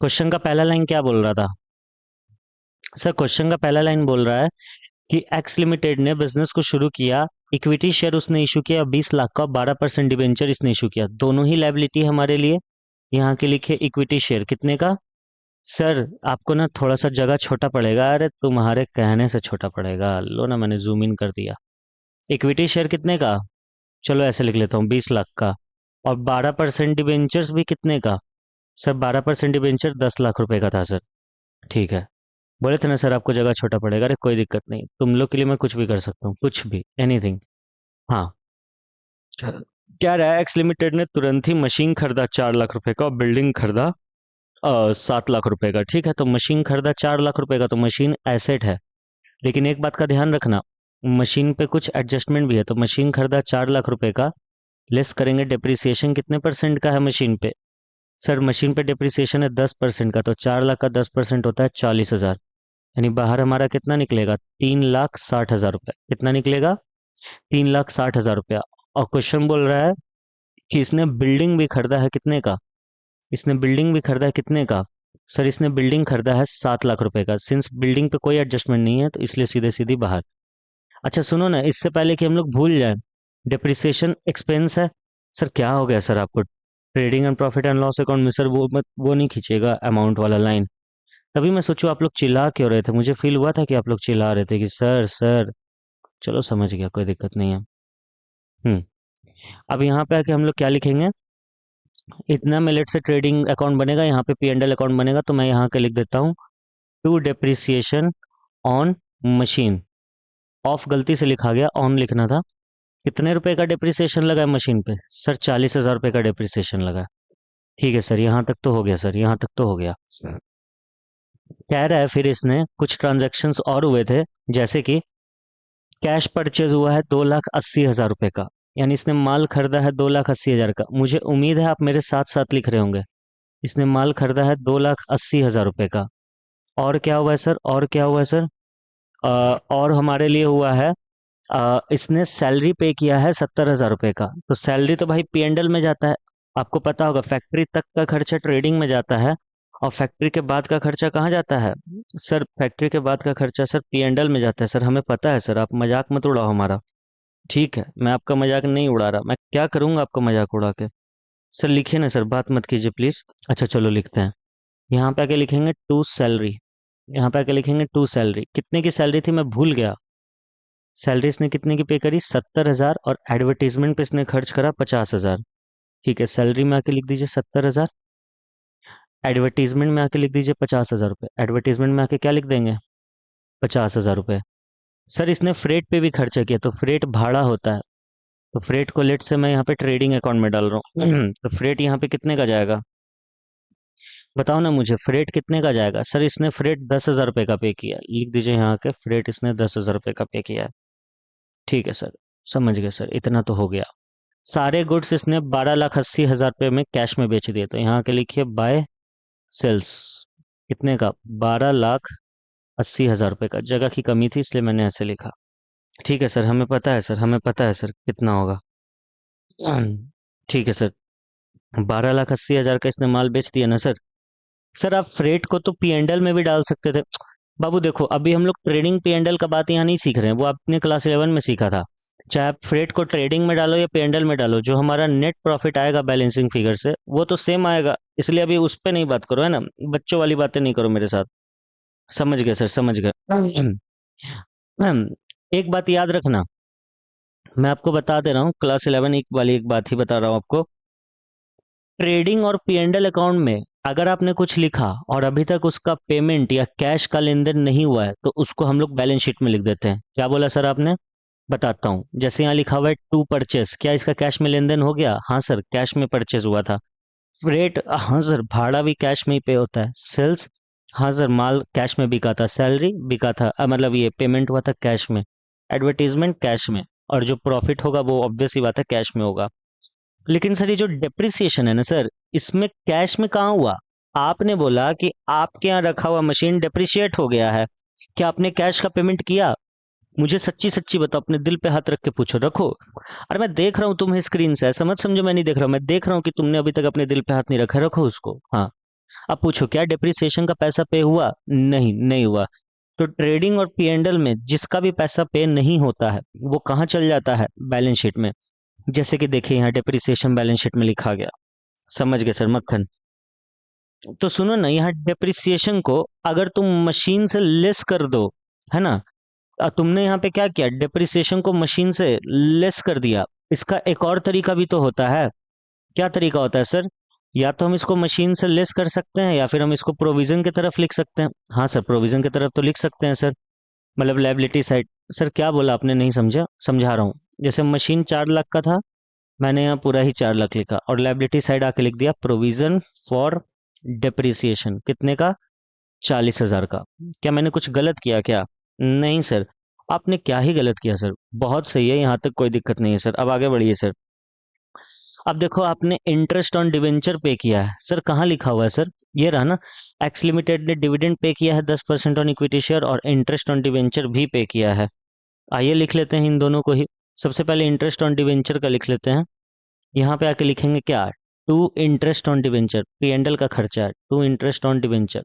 क्वेश्चन का पहला लाइन क्या बोल रहा था? सर, क्वेश्चन का पहला लाइन बोल रहा है कि एक्स लिमिटेड ने बिजनेस को शुरू किया, इक्विटी शेयर उसने इशू किया 20 लाख का, 12% डिबेंचर इसने इशू किया, दोनों ही लायबिलिटी है हमारे लिए। यहाँ के लिखे इक्विटी शेयर कितने का? सर, आपको ना थोड़ा सा जगह छोटा पड़ेगा, अरे तुम्हारे कहने से छोटा पड़ेगा, लो ना मैंने जूम इन कर दिया। इक्विटी शेयर कितने का? चलो ऐसे लिख लेता हूँ, 20 लाख का, और 12% डिबेंचर्स भी कितने का? सर 12% डिबेंचर 10 लाख रुपए का था सर। ठीक है, बोले थे ना सर आपको जगह छोटा पड़ेगा। अरे कोई दिक्कत नहीं, तुम लोग के लिए मैं कुछ भी कर सकता हूँ, कुछ भी, एनीथिंग। हाँ, क्या रहा है, एक्स लिमिटेड ने तुरंत ही मशीन खरीदा 4 लाख रुपए का और बिल्डिंग खरीदा 7 लाख रुपए का। ठीक है, तो मशीन खरीदा 4 लाख रुपए का, तो मशीन एसेट है। लेकिन एक बात का ध्यान रखना, मशीन पे कुछ एडजस्टमेंट भी है। तो मशीन खरीदा 4 लाख रुपए का, लेस करेंगे डिप्रिसिएशन कितने परसेंट का है मशीन पे? सर मशीन पे डिप्रिसिएशन है 10% का, तो 4 लाख का 10% होता है 40 हजार। यानी बाहर हमारा कितना निकलेगा? 3,60,000 रुपये। कितना निकलेगा? 3,60,000 रुपया। और क्वेश्चन बोल रहा है कि इसने बिल्डिंग भी खरीदा है कितने का? इसने बिल्डिंग भी खरीदा है कितने का? सर इसने बिल्डिंग खरीदा है 7 लाख रुपए का। सिंस बिल्डिंग पे कोई एडजस्टमेंट नहीं है, तो इसलिए सीधे सीधी बाहर। अच्छा सुनो ना, इससे पहले कि हम लोग भूल जाएं, डिप्रिसिएशन एक्सपेंस है। सर क्या हो गया सर आपको? Trading and profit and loss account में सर वो नहीं खींचेगा अमाउंट वाला लाइन। तभी मैं सोचूं आप लोग चिल्ला क्यों रहे थे, मुझे फील हुआ था कि आप लोग चिल्ला रहे थे कि सर सर। चलो समझ गया, कोई दिक्कत नहीं है। हम्म। अब यहाँ पे आके हम लोग क्या लिखेंगे? इतना मिनट से ट्रेडिंग अकाउंट बनेगा, यहाँ पे पी एंड एल अकाउंट बनेगा, तो मैं यहाँ के लिख देता हूँ to depreciation on machine. Of गलती से लिखा गया, ऑन लिखना था। कितने रुपए का डिप्रिसिएशन लगा है मशीन पे? सर 40,000 रुपए का डिप्रिसिएशन लगा है। ठीक है सर, यहाँ तक तो हो गया सर, यहाँ तक तो हो गया। कह रहा है फिर इसने कुछ ट्रांजैक्शंस और हुए थे, जैसे कि कैश परचेज हुआ है 2,80,000 रुपए का। यानी इसने माल खरीदा है 2,80,000 का। मुझे उम्मीद है आप मेरे साथ साथ लिख रहे होंगे। इसने माल खरीदा है 2,80,000 रुपए का। और क्या हुआ है सर? और क्या हुआ है सर? और हमारे लिए हुआ है, इसने सैलरी पे किया है 70,000 रुपए का। तो सैलरी तो भाई पी एंडल में जाता है। आपको पता होगा फैक्ट्री तक का खर्चा ट्रेडिंग में जाता है, और फैक्ट्री के बाद का खर्चा कहाँ जाता है? सर फैक्ट्री के बाद का खर्चा सर पी एंडल में जाता है। सर हमें पता है सर, आप मजाक मत उड़ाओ हमारा। ठीक है, मैं आपका मजाक नहीं उड़ा रहा, मैं क्या करूंगा आपका मजाक उड़ा के। सर लिखिए ना सर, बात मत कीजिए प्लीज। अच्छा चलो लिखते हैं। यहाँ पे आके लिखेंगे टू सैलरी। यहाँ पे आके लिखेंगे टू सैलरी। कितने की सैलरी थी मैं भूल गया। सैलरी इसने कितने की पे करी? 70,000। और एडवर्टीजमेंट पे इसने खर्च करा 50,000। ठीक है, सैलरी में आके लिख दीजिए 70,000। एडवर्टीजमेंट में आके लिख दीजिए 50,000 रुपये। एडवर्टीजमेंट में आके क्या लिख देंगे? 50,000 रुपये। सर इसने फ्रेट पे भी खर्चा किया, तो फ्रेट भाड़ा होता है। तो फ्रेट को लेट से मैं यहाँ पे ट्रेडिंग अकाउंट में डाल रहा हूँ तो फ्रेट यहाँ पे कितने का जाएगा? बताओ ना मुझे, फ्रेट कितने का जाएगा? सर इसने फ्रेट 10,000 रुपये का पे किया। लिख दीजिए यहाँ के फ्रेट इसने 10,000 रुपये का पे किया है। ठीक है सर, समझ गए सर, इतना तो हो गया। सारे गुड्स इसने 12,80,000 रुपये में कैश में बेच दिए। तो यहाँ के लिखिए बाय सेल्स। कितने का? 12,80,000 रुपये का। जगह की कमी थी इसलिए मैंने ऐसे लिखा। ठीक है सर, हमें पता है सर, हमें पता है सर कितना होगा। ठीक है सर, 12,80,000 का इसने माल बेच दिया ना सर। सर आप फ्रेट को तो पी एंडल में भी डाल सकते थे। बाबू देखो, अभी हम लोग ट्रेडिंग पी एंडल का बात यहाँ नहीं सीख रहे हैं, वो आपने क्लास 11 में सीखा था। चाहे आप फ्रेट को ट्रेडिंग में डालो या पी एंडल में डालो, जो हमारा नेट प्रॉफिट आएगा बैलेंसिंग फिगर से, वो तो सेम आएगा। इसलिए अभी उस पर नहीं बात करो, है ना। बच्चों वाली बातें नहीं करो मेरे साथ। समझ गए सर, समझ गए। मैम, एक बात याद रखना, मैं आपको बता दे रहा हूँ, क्लास 11 एक वाली एक बात ही बता रहा हूँ आपको। ट्रेडिंग और पी एंड एल अकाउंट में अगर आपने कुछ लिखा और अभी तक उसका पेमेंट या कैश का लेन देन नहीं हुआ है, तो उसको हम लोग बैलेंस शीट में लिख देते हैं। क्या बोला सर आपने? बताता हूँ। जैसे यहाँ लिखा हुआ है टू परचेस, क्या इसका कैश में लेन देन हो गया? हाँ सर, कैश में परचेस हुआ था। फ्रेट, हाँ सर, भाड़ा भी कैश में ही पे होता है। सेल्स, हाँ सर, माल कैश में बिका था। सैलरी बिका था, मतलब ये पेमेंट हुआ था कैश में। एडवर्टीजमेंट कैश में। और जो प्रॉफिट होगा वो ऑब्वियस ही बात है कैश में होगा। लेकिन सर ये जो डेप्रिसिएशन है ना सर, इसमें कैश में कहाँ हुआ? आपने बोला कि आपके यहाँ रखा हुआ मशीन डेप्रिशिएट हो गया है। क्या आपने कैश का पेमेंट किया? मुझे सच्ची सच्ची बताओ, अपने दिल पे हाथ रख के पूछो। रखो। अरे मैं देख रहा हूँ तुम्हें स्क्रीन से, ऐसा मत समझो मैं नहीं देख रहा हूँ। मैं देख रहा हूँ कि तुमने अभी तक अपने दिल पे हाथ नहीं रखा। रखो उसको। हाँ, अब पूछो क्या डेप्रिसिएशन का पैसा पे हुआ? नहीं, नहीं हुआ। तो ट्रेडिंग और पी एंडल में जिसका भी पैसा पे नहीं होता है, वो कहाँ चल जाता है? बैलेंस शीट में। जैसे कि देखिए यहाँ डेप्रिसिएशन बैलेंस शीट में लिखा गया। समझ गए सर मक्खन। तो सुनो ना, यहाँ डेप्रिसिएशन को अगर तुम मशीन से लेस कर दो, है ना। तुमने यहाँ पे क्या किया? डेप्रिसिएशन को मशीन से लेस कर दिया। इसका एक और तरीका भी तो होता है। क्या तरीका होता है सर? या तो हम इसको मशीन से लेस कर सकते हैं या फिर हम इसको प्रोविजन की तरफ लिख सकते हैं। हाँ सर, प्रोविजन की तरफ तो लिख सकते हैं सर, मतलब लायबिलिटी साइड। सर क्या बोला आपने, नहीं समझा, समझा रहा हूँ। जैसे मशीन 4 लाख का था, मैंने यहाँ पूरा ही 4 लाख लिखा और लायबिलिटी साइड आके लिख दिया प्रोविजन फॉर डिप्रिसिएशन, कितने का? 40,000 का। क्या मैंने कुछ गलत किया क्या? नहीं सर, आपने क्या ही गलत किया सर, बहुत सही है, यहाँ तक कोई दिक्कत नहीं है सर। अब आगे बढ़िए सर। अब देखो, आपने इंटरेस्ट ऑन डिवेंचर पे किया है सर, कहाँ लिखा हुआ है सर? ये रहा ना, एक्स लिमिटेड ने डिविडेंड पे किया है 10% ऑन इक्विटी शेयर और इंटरेस्ट ऑन डिवेंचर भी पे किया है। आइए लिख लेते हैं इन दोनों को ही। सबसे पहले इंटरेस्ट ऑन डिवेंचर का लिख लेते हैं। यहाँ पे आके लिखेंगे क्या? To interest on debenture, P&L का खर्चा है, टू इंटरेस्ट ऑन डिवेंचर।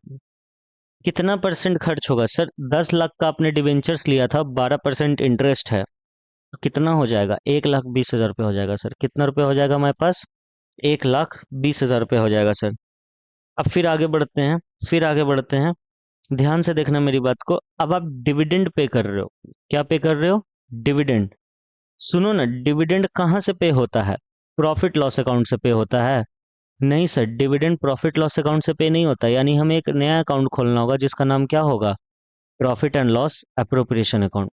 कितना परसेंट खर्च होगा सर? 10 लाख का आपने डिवेंचर्स लिया था, 12% इंटरेस्ट है, तो कितना हो जाएगा? 1,20,000 रुपये हो जाएगा सर। कितना रुपये हो जाएगा हमारे पास? 1,20,000 रुपये हो जाएगा सर। अब फिर आगे बढ़ते हैं, फिर आगे बढ़ते हैं। ध्यान से देखना मेरी बात को। अब आप डिविडेंड पे कर रहे हो। क्या पे कर रहे हो? डिविडेंड। सुनो ना, डिविडेंड कहाँ से पे होता है? प्रॉफिट लॉस अकाउंट से पे होता है? नहीं sir, dividend profit loss account से पे नहीं होता। यानी हमें एक नया अकाउंट खोलना होगा जिसका नाम क्या होगा? Profit and loss appropriation account.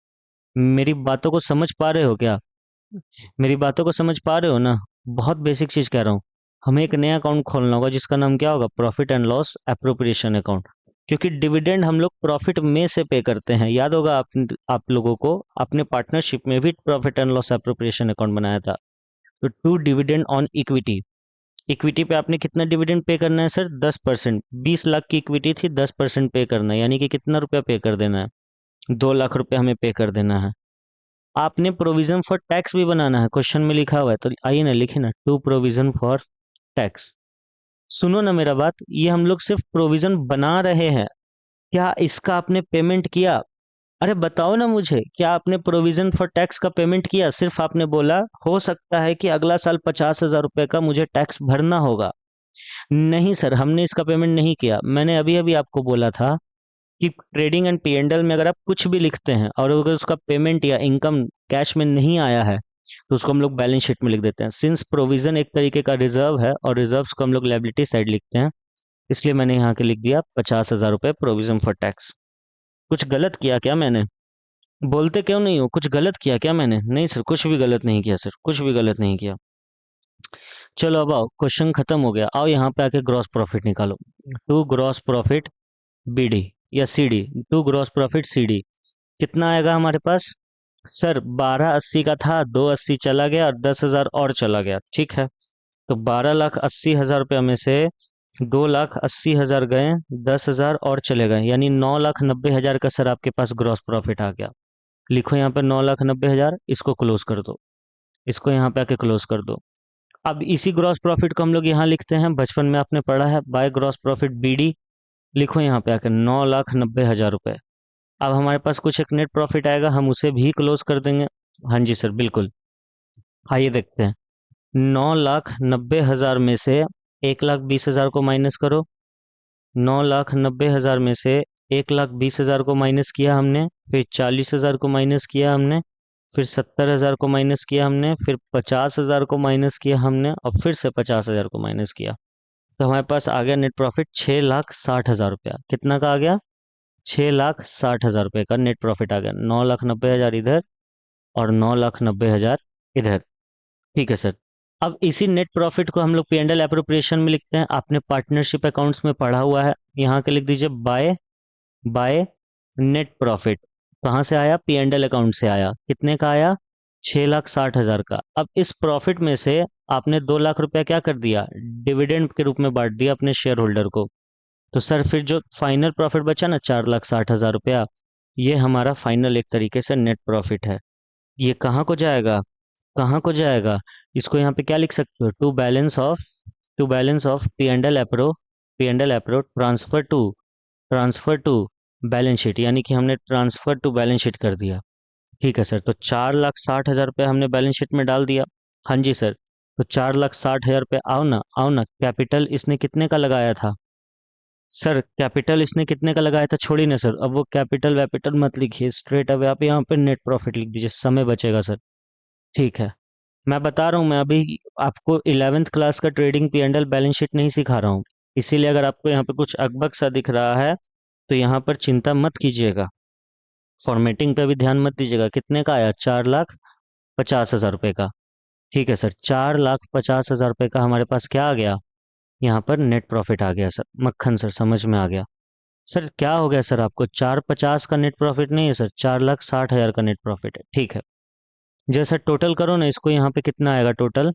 मेरी बातों को समझ पा रहे हो क्या? मेरी बातों को समझ पा रहे हो ना? बहुत बेसिक चीज कह रहा हूँ। हमें एक नया अकाउंट खोलना होगा जिसका नाम क्या होगा? Profit and loss appropriation account. क्योंकि डिविडेंड हम लोग प्रॉफिट में से पे करते हैं। याद होगा आप लोगों को, अपने पार्टनरशिप में भी profit and loss appropriation account बनाया था। तो to dividend on equity, equity पे आपने कितना डिविडेंड पे करना है सर? 10%। 20 लाख की इक्विटी थी, 10% पे करना है, यानी कि कितना रुपया पे कर देना है? 2 लाख रुपया हमें पे कर देना है। आपने प्रोविजन फॉर टैक्स भी बनाना है, क्वेश्चन में लिखा हुआ है, तो आइए ना लिखे ना, टू प्रोविजन फॉर टैक्स। सुनो ना मेरा बात, ये हम लोग सिर्फ प्रोविजन बना रहे हैं, क्या इसका आपने पेमेंट किया? अरे बताओ ना मुझे, क्या आपने प्रोविजन फॉर टैक्स का पेमेंट किया? सिर्फ आपने बोला हो सकता है कि अगला साल 50,000 रुपए का मुझे टैक्स भरना होगा। नहीं सर, हमने इसका पेमेंट नहीं किया। मैंने अभी अभी आपको बोला था कि ट्रेडिंग एंड पी&एल में अगर आप कुछ भी लिखते हैं और अगर उसका पेमेंट या इनकम कैश में नहीं आया है तो उसको हम लोग बैलेंस शीट में लिख देते हैं। सिंस प्रोविजन एक तरीके का रिजर्व है और रिजर्व्स को हम लोग लायबिलिटी साइड लिखते हैं, इसलिए मैंने यहाँ के लिख दिया 50,000 रुपये प्रोविजन फॉर टैक्स। कुछ गलत किया क्या मैंने? बोलते क्यों नहीं हो? कुछ गलत किया क्या मैंने? नहीं सर, कुछ भी गलत नहीं किया सर, कुछ भी गलत नहीं किया। चलो अब आओ, क्वेश्चन खत्म हो गया। आओ यहाँ पे आके ग्रॉस प्रॉफिट निकालो। टू ग्रॉस प्रॉफिट बीडी या CD, to gross profit CD, कितना आएगा हमारे पास? सर 1280 का था, 280 चला गया और 10,000 और चला गया, ठीक है। तो 12,80,000 रुपये में से 2,80,000 गए, 10,000 और चले गए, यानी 9,90,000 का सर आपके पास ग्रॉस प्रॉफिट आ गया। लिखो यहाँ पे 9,90,000, इसको क्लोज कर दो, इसको यहाँ पे आके क्लोज कर दो। अब इसी ग्रॉस प्रॉफिट को हम लोग यहाँ लिखते हैं, बचपन में आपने पढ़ा है, बाय ग्रॉस प्रॉफिट बीडी। लिखो यहाँ पे आके 9,90,000 रुपये। अब हमारे पास कुछ एक नेट प्रॉफिट आएगा, हम उसे भी क्लोज कर देंगे। हाँ जी सर, बिल्कुल। आइए देखते हैं। 9,90,000 में से 1,20,000 को माइनस करो। 9,90,000 में से 1,20,000 को माइनस किया हमने, फिर 40,000 को माइनस किया हमने, फिर 70,000 को माइनस किया हमने, फिर 50,000 को माइनस किया हमने और फिर से 50,000 को माइनस किया। तो हमारे पास आ गया नेट प्रॉफिट 6,60,000 रुपया। कितना का आ गया? 6,60,000 रुपये का नेट प्रॉफिट आ गया। 9,90,000 इधर और 9,90,000 इधर। ठीक है सर। अब इसी नेट प्रॉफिट को हम लोग पी&एल एप्रोप्रिएशन में लिखते हैं। आपने पार्टनरशिप अकाउंट्स में पढ़ा हुआ है, यहाँ के लिख दीजिए बाय बाय नेट प्रॉफिट। कहाँ से आया? पी&एल अकाउंट से आया। कितने का आया? 6,60,000 का। अब इस प्रॉफिट में से आपने 2 लाख रुपया क्या कर दिया? डिविडेंड के रूप में बांट दिया अपने शेयर होल्डर को। तो सर फिर जो फाइनल प्रॉफिट बचा ना 4,60,000 रुपया, ये हमारा फाइनल एक तरीके से नेट प्रॉफिट है। ये कहाँ को जाएगा? कहाँ को जाएगा? इसको यहाँ पे क्या लिख सकते हो? To balance of P and L appro transfer to balance sheet, यानी कि हमने ट्रांसफर टू बैलेंस शीट कर दिया। ठीक है सर, तो 4,60,000 रुपये हमने बैलेंस शीट में डाल दिया। हाँ जी सर। तो 4,60,000 रुपये, आओ ना आओ ना, कैपिटल इसने कितने का लगाया था? सर कैपिटल इसने कितने का लगाया था? छोड़िए ना सर, अब वो कैपिटल वैपिटल मत लिखिए, स्ट्रेट अवे आप यहाँ पे नेट प्रॉफिट लिख दीजिए, समय बचेगा सर। ठीक है। मैं बता रहा हूँ, मैं अभी आपको 11th क्लास का trading P and L balance sheet नहीं सिखा रहा हूँ। इसीलिए अगर आपको यहाँ पे कुछ अकबक सा दिख रहा है तो यहाँ पर चिंता मत कीजिएगा। फॉर्मेटिंग पे भी ध्यान मत दीजिएगा। कितने का आया? 4,50,000 रुपये का। ठीक है सर, 4,50,000 रुपये का हमारे पास क्या आ गया? यहाँ पर नेट प्रॉफिट आ गया सर। मक्खन सर, समझ में आ गया। सर क्या हो गया सर आपको? 450 का नेट प्रॉफिट नहीं है सर, 4,60,000 का नेट प्रॉफिट है। ठीक है, जैसा टोटल करो ना इसको, यहाँ पे कितना आएगा टोटल?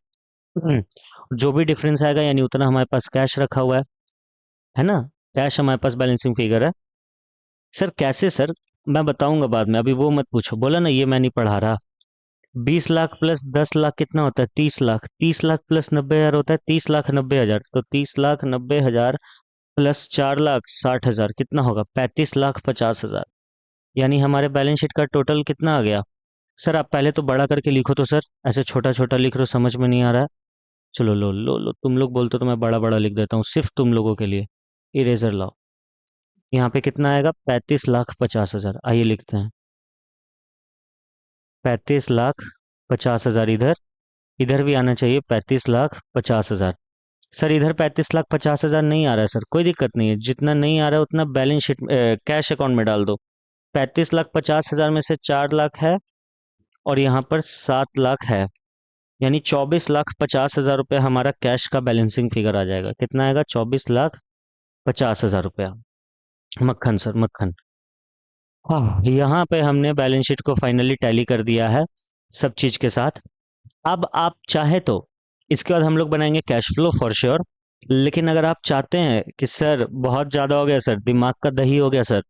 जो भी डिफरेंस आएगा यानी उतना हमारे पास कैश रखा हुआ है ना? कैश हमारे पास बैलेंसिंग फिगर है। सर कैसे सर? मैं बताऊंगा बाद में, अभी वो मत पूछो। बोला ना ये मैं नहीं पढ़ा रहा। 20 लाख प्लस 10 लाख कितना होता है? 30 लाख। 30 लाख प्लस 90,000 होता है 30,90,000। तो 30,90,000 प्लस 4,60,000 कितना होगा? 35,50,000। यानी हमारे बैलेंस शीट का टोटल कितना आ गया? सर आप पहले तो बड़ा करके लिखो तो सर, ऐसे छोटा छोटा लिख रहे हो, समझ में नहीं आ रहा है। चलो लो लो लो, तुम लोग बोलते हो तो मैं बड़ा बड़ा लिख देता हूँ सिर्फ तुम लोगों के लिए। इरेजर लाओ। यहाँ पे कितना आएगा? 35,50,000। आइए लिखते हैं। 35,50,000 इधर। इधर भी आना चाहिए 35,50,000। सर इधर 35,50,000 नहीं आ रहा है सर, कोई दिक्कत नहीं है। जितना नहीं आ रहा है उतना बैलेंस शीट कैश अकाउंट में डाल दो। 35,50,000 में से 4 लाख है और यहाँ पर 7 लाख है, यानी 24,50,000 रुपया हमारा कैश का बैलेंसिंग फिगर आ जाएगा। कितना आएगा? 24,50,000 रुपया। मक्खन सर, मक्खन। हाँ, यहाँ पे हमने बैलेंस शीट को फाइनली टैली कर दिया है सब चीज के साथ। अब आप चाहे तो इसके बाद हम लोग बनाएंगे कैश फ्लो फॉर श्योर। लेकिन अगर आप चाहते हैं कि सर बहुत ज्यादा हो गया सर, दिमाग का दही हो गया सर,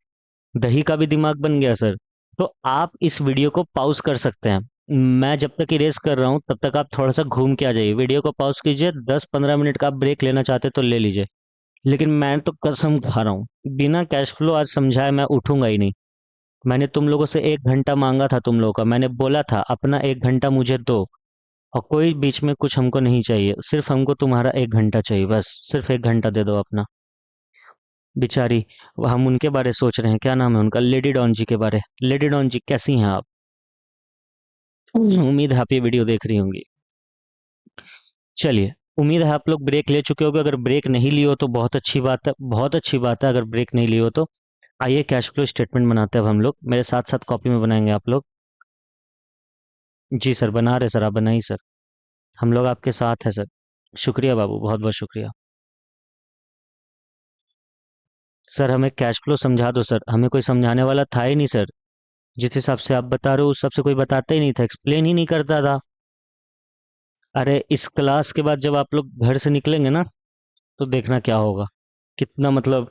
दही का भी दिमाग बन गया सर, तो आप इस वीडियो को पॉज कर सकते हैं। मैं जब तक इरेज कर रहा हूँ तब तक आप थोड़ा सा घूम के आ जाइए। वीडियो को पॉज कीजिए, 10-15 मिनट का आप ब्रेक लेना चाहते तो ले लीजिए। लेकिन मैं तो कसम खा रहा हूँ, बिना कैश फ्लो आज समझाए मैं उठूंगा ही नहीं। मैंने तुम लोगों से 1 घंटा मांगा था तुम लोगों का, मैंने बोला था अपना 1 घंटा मुझे दो। और कोई बीच में कुछ हमको नहीं चाहिए, सिर्फ हमको तुम्हारा 1 घंटा चाहिए, बस सिर्फ 1 घंटा दे दो अपना। बेचारी, हम उनके बारे सोच रहे हैं, क्या नाम है उनका, लेडी डॉन जी के बारे। लेडी डॉन जी कैसी हैं आप? उम्मीद है आप ये वीडियो देख रही होंगी। चलिए, उम्मीद है आप लोग ब्रेक ले चुके होगे। अगर ब्रेक नहीं लियो तो बहुत अच्छी बात है, बहुत अच्छी बात है। अगर ब्रेक नहीं लियो तो आइए कैश फ्लो स्टेटमेंट बनाते हैं अब हम लोग। मेरे साथ साथ कॉपी में बनाएंगे आप लोग। जी सर, बना रहे सर, आप बनाइए सर। हम लोग आपके साथ हैं सर। शुक्रिया बाबू, बहुत बहुत शुक्रिया। सर हमें कैश फ्लो समझा दो सर, हमें कोई समझाने वाला था ही नहीं सर। जिस हिसाब से आप बता रहे हो उस हिसाब से कोई बताता ही नहीं था, एक्सप्लेन ही नहीं करता था। अरे इस क्लास के बाद जब आप लोग घर से निकलेंगे ना तो देखना क्या होगा। कितना मतलब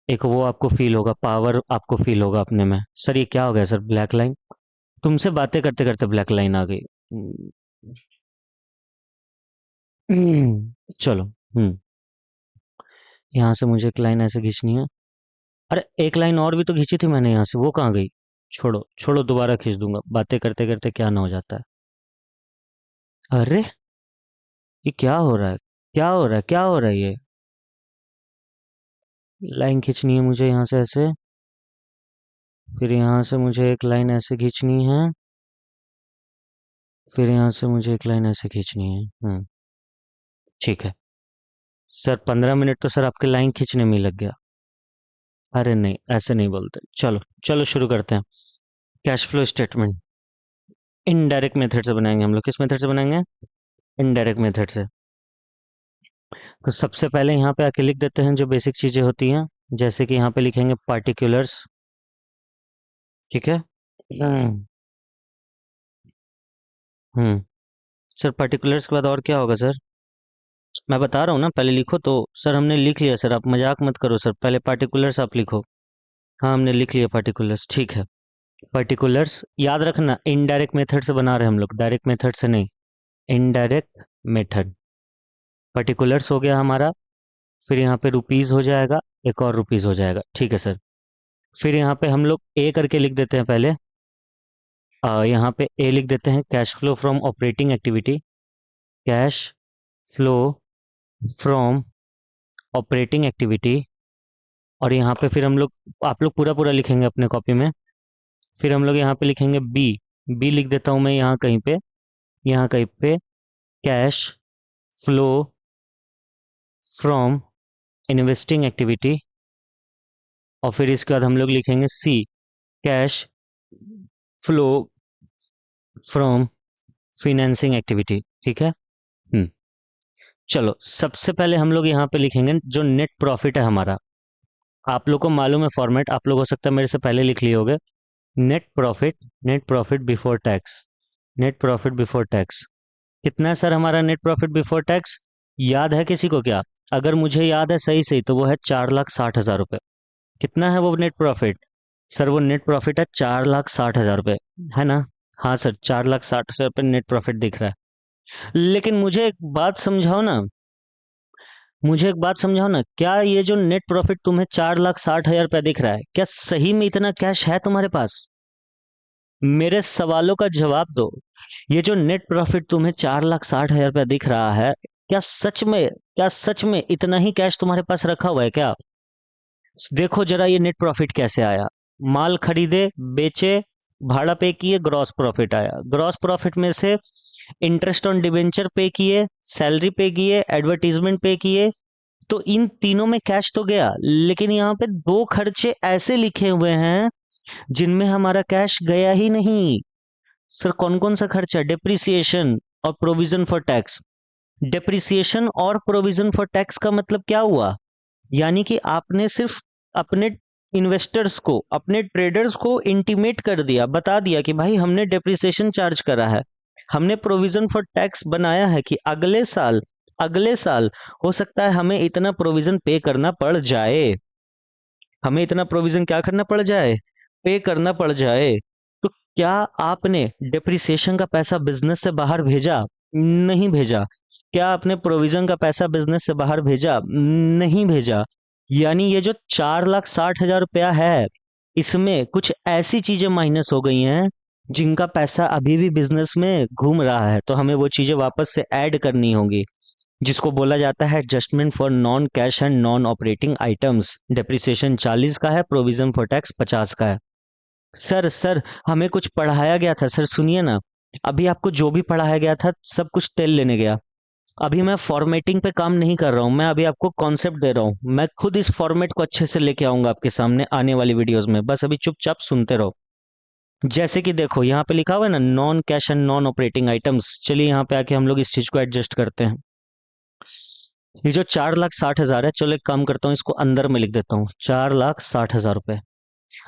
एक वो आपको फील होगा, पावर आपको फील होगा अपने में। सर ये क्या हो गया सर? Black line? तुमसे बातें करते करते ब्लैक लाइन आ गई। चलो। यहाँ से मुझे एक लाइन ऐसे खींचनी है। अरे एक लाइन और भी तो खींची थी मैंने यहाँ से, वो कहाँ गई? छोड़ो छोड़ो, दोबारा खींच दूंगा, बातें करते करते क्या ना हो जाता है। अरे ये क्या हो रहा है? क्या हो रहा है? क्या हो रहा है ये? लाइन खींचनी है मुझे यहाँ से ऐसे, फिर यहाँ से मुझे एक लाइन ऐसे खींचनी है, फिर यहाँ से मुझे एक लाइन ऐसे खींचनी है। ठीक है। सर 15 मिनट तो सर आपके लाइन खींचने में ही लग गया। अरे नहीं, ऐसे नहीं बोलते। चलो चलो शुरू करते हैं। Cash flow statement indirect method से बनाएंगे हम लोग। किस मेथड से बनाएंगे? इनडायरेक्ट मेथड से। तो सबसे पहले यहाँ पे आके लिख देते हैं जो बेसिक चीजें होती हैं। जैसे कि यहाँ पे लिखेंगे पार्टिकुलर्स। ठीक है। हम्म। हम्म। सर पार्टिकुलर्स के बाद और क्या होगा सर? मैं बता रहा हूँ ना, पहले लिखो तो। सर हमने लिख लिया सर, आप मजाक मत करो सर, पहले पार्टिकुलर्स आप लिखो। हाँ हमने लिख लिया पार्टिकुलर्स, ठीक है। पर्टिकुलर्स याद रखना, इनडायरेक्ट मेथड से बना रहे हैं हम लोग, डायरेक्ट मेथड से नहीं। Indirect method. पर्टिकुलर्स हो गया हमारा। फिर यहाँ पे रुपीज हो जाएगा, एक और रुपीज हो जाएगा, ठीक है सर। फिर यहाँ पे हम लोग ए करके लिख देते हैं पहले। यहाँ पे ए लिख देते हैं, cash flow from operating activity. Cash flow from operating activity. और यहाँ पे फिर हम लोग, आप लोग पूरा पूरा लिखेंगे अपने कॉपी में। फिर हम लोग यहाँ पे लिखेंगे बी। बी लिख देता हूँ मैं यहाँ कहीं पे। यहाँ कहीं पे cash flow from investing activity, और फिर इसके बाद हम लोग लिखेंगे C, cash flow from financing activity. ठीक है। चलो सबसे पहले हम लोग यहाँ पे लिखेंगे जो नेट प्रॉफिट है हमारा। आप लोग को मालूम है फॉर्मेट, आप लोग हो सकता है मेरे से पहले लिख लिए होगे। Net profit, net profit before tax, net profit before tax. कितना है सर हमारा नेट प्रॉफिट बिफोर टैक्स? याद है किसी को क्या? अगर मुझे याद है सही सही तो वो है 4,60,000 रुपये। कितना है वो नेट प्रॉफिट? सर वो नेट प्रॉफिट है 4,60,000 रुपये, है ना? हाँ सर, 4,60,000 रुपये नेट प्रॉफिट दिख रहा है। लेकिन मुझे एक बात समझाओ ना, मुझे एक बात समझाओ ना, क्या ये जो नेट प्रॉफिट तुम्हें 4,60,000 रुपया दिख रहा है, क्या सही में इतना कैश है तुम्हारे पास? मेरे सवालों का जवाब दो। ये जो नेट प्रॉफिट तुम्हें 4,60,000 रुपया दिख रहा है, क्या सच में इतना ही कैश तुम्हारे पास रखा हुआ है क्या? देखो जरा ये नेट प्रॉफिट कैसे आया। माल खरीदे, बेचे, भाड़ा पे किए, ग्रॉस प्रॉफिट आया। ग्रॉस प्रॉफिट में से इंटरेस्ट ऑन डिवेंचर पे किए, सैलरी पे किए, एडवर्टीजमेंट पे किए, तो इन तीनों में कैश तो गया। लेकिन यहाँ पे दो खर्चे ऐसे लिखे हुए हैं जिनमें हमारा कैश गया ही नहीं। सर कौन कौन सा खर्चा? डिप्रिसिएशन और प्रोविजन फॉर टैक्स। डिप्रिसिएशन और प्रोविजन फॉर टैक्स का मतलब क्या हुआ? यानी कि आपने सिर्फ अपने इन्वेस्टर्स को, अपने ट्रेडर्स को इंटीमेट कर दिया, बता दिया कि भाई हमने डेप्रिसिएशन चार्ज करा है, हमने प्रोविजन फॉर टैक्स बनाया है कि अगले साल हो सकता है हमें इतना प्रोविजन पे करना पड़ जाए। हमें इतना प्रोविजन क्या करना पड़ जाए? पे करना पड़ जाए। तो क्या आपने डेप्रिसिएशन का पैसा बिजनेस से बाहर भेजा? नहीं भेजा। क्या आपने प्रोविजन का पैसा बिजनेस से बाहर भेजा? नहीं भेजा। यानी ये जो 4,60,000 रुपया है, इसमें कुछ ऐसी चीजें माइनस हो गई हैं जिनका पैसा अभी भी बिजनेस में घूम रहा है, तो हमें वो चीजें वापस से ऐड करनी होंगी, जिसको बोला जाता है adjustment for non cash and non operating items. Depreciation 40 का है, प्रोविजन फॉर टैक्स 50 का है। सर हमें कुछ पढ़ाया गया था सर, सुनिए ना। अभी आपको जो भी पढ़ाया गया था सब कुछ तेल लेने गया। अभी मैं फॉर्मेटिंग पे काम नहीं कर रहा हूँ, मैं अभी आपको कॉन्सेप्ट दे रहा हूँ। मैं खुद इस फॉर्मेट को अच्छे से लेके आऊंगा आपके सामने आने वाली वीडियोस में, बस अभी चुपचाप सुनते रहो। जैसे कि देखो यहाँ पे लिखा हुआ है ना, non cash and non operating items. चलिए यहाँ पे आके हम लोग इस चीज को एडजस्ट करते हैं। ये जो 4,60,000 है, चलो एक काम करता हूँ, इसको अंदर में लिख देता हूँ, 4,60,000 रुपए।